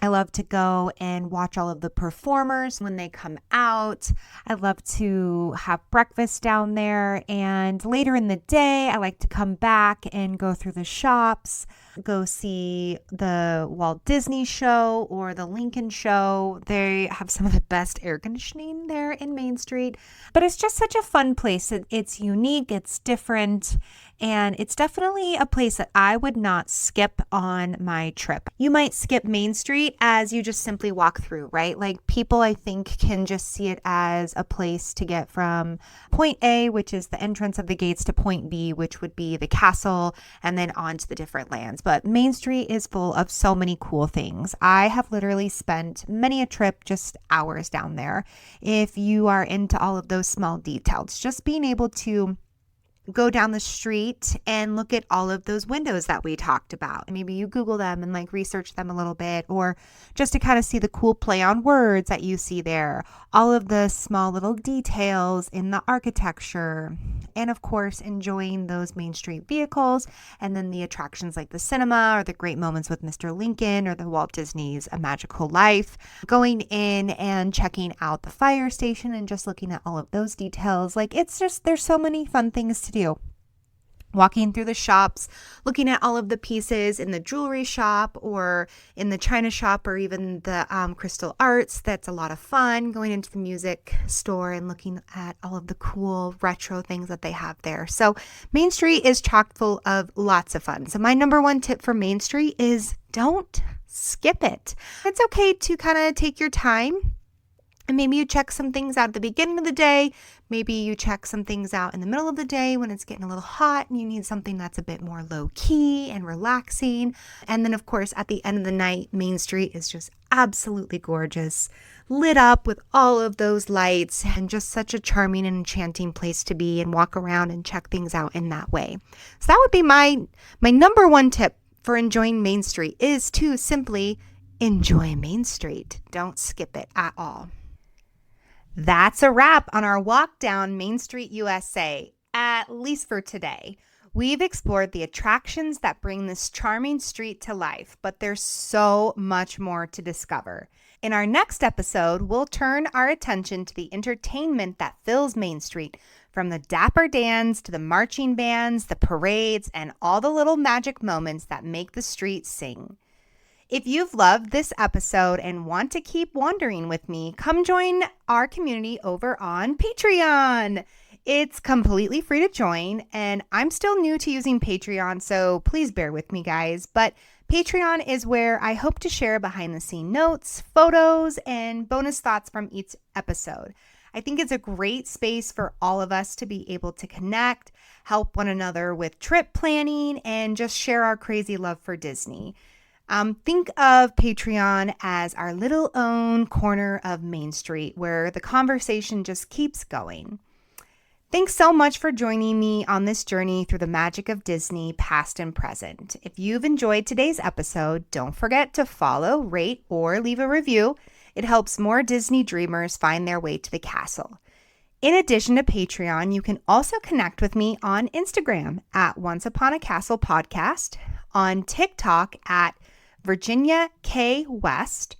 I love to go and watch all of the performers when they come out. I love to have breakfast down there. And later in the day, I like to come back and go through the shops, go see the Walt Disney show or the Lincoln show. They have some of the best air conditioning there in Main Street. But it's just such a fun place. It's unique, it's different, and it's definitely a place that I would not skip on my trip. You might skip Main Street as you just simply walk through, right? Like people, I think, can just see it as a place to get from point A, which is the entrance of the gates, to point B, which would be the castle, and then on to the different lands. But Main Street is full of so many cool things. I have literally spent many a trip just hours down there. If you are into all of those small details, just being able to go down the street and look at all of those windows that we talked about. Maybe you Google them and like research them a little bit, or just to kind of see the cool play on words that you see there, all of the small little details in the architecture, and of course, enjoying those Main Street vehicles, and then the attractions like the cinema or the great moments with Mr. Lincoln or the Walt Disney's A Magical Life, going in and checking out the fire station and just looking at all of those details. Like it's just, there's so many fun things to do. Walking through the shops, looking at all of the pieces in the jewelry shop or in the china shop or even the crystal arts. That's a lot of fun. Going into the music store and looking at all of the cool retro things that they have there. So Main Street is chock full of lots of fun. So my number one tip for Main Street is don't skip it. It's okay to kind of take your time. And maybe you check some things out at the beginning of the day. Maybe you check some things out in the middle of the day when it's getting a little hot and you need something that's a bit more low key and relaxing. And then, of course, at the end of the night, Main Street is just absolutely gorgeous, lit up with all of those lights, and just such a charming and enchanting place to be and walk around and check things out in that way. So that would be my number one tip for enjoying Main Street, is to simply enjoy Main Street. Don't skip it at all. That's a wrap on our walk down Main Street, USA, at least for today. We've explored the attractions that bring this charming street to life, but there's so much more to discover. In our next episode, we'll turn our attention to the entertainment that fills Main Street, from the dapper dans to the marching bands, the parades, and all the little magic moments that make the street sing. If you've loved this episode and want to keep wandering with me, come join our community over on Patreon. It's completely free to join, and I'm still new to using Patreon, so please bear with me, guys. But Patreon is where I hope to share behind-the-scene notes, photos, and bonus thoughts from each episode. I think it's a great space for all of us to be able to connect, help one another with trip planning, and just share our crazy love for Disney. Think of Patreon as our little own corner of Main Street where the conversation just keeps going. Thanks so much for joining me on this journey through the magic of Disney, past and present. If you've enjoyed today's episode, don't forget to follow, rate, or leave a review. It helps more Disney dreamers find their way to the castle. In addition to Patreon, you can also connect with me on Instagram at Once Upon a Castle Podcast, on TikTok at Virginia K. West.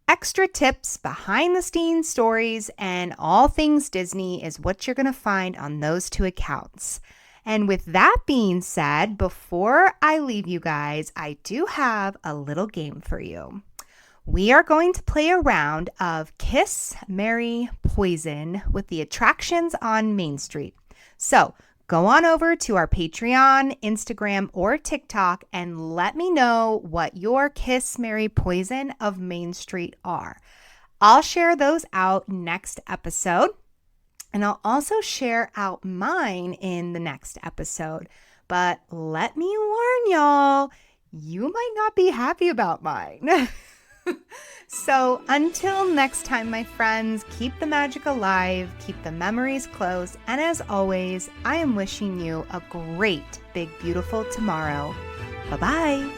Extra tips, behind the scenes stories, and all things Disney is what you're going to find on those two accounts. And with that being said, before I leave you guys, I do have a little game for you. We are going to play a round of Kiss, Marry, Poison with the attractions on Main Street. So go on over to our Patreon, Instagram, or TikTok and let me know what your Kiss, Marry, Poison of Main Street are. I'll share those out next episode. And I'll also share out mine in the next episode. But let me warn y'all, you might not be happy about mine. So until next time, my friends, keep the magic alive, keep the memories close, and as always, I am wishing you a great, big, beautiful tomorrow. Bye-bye.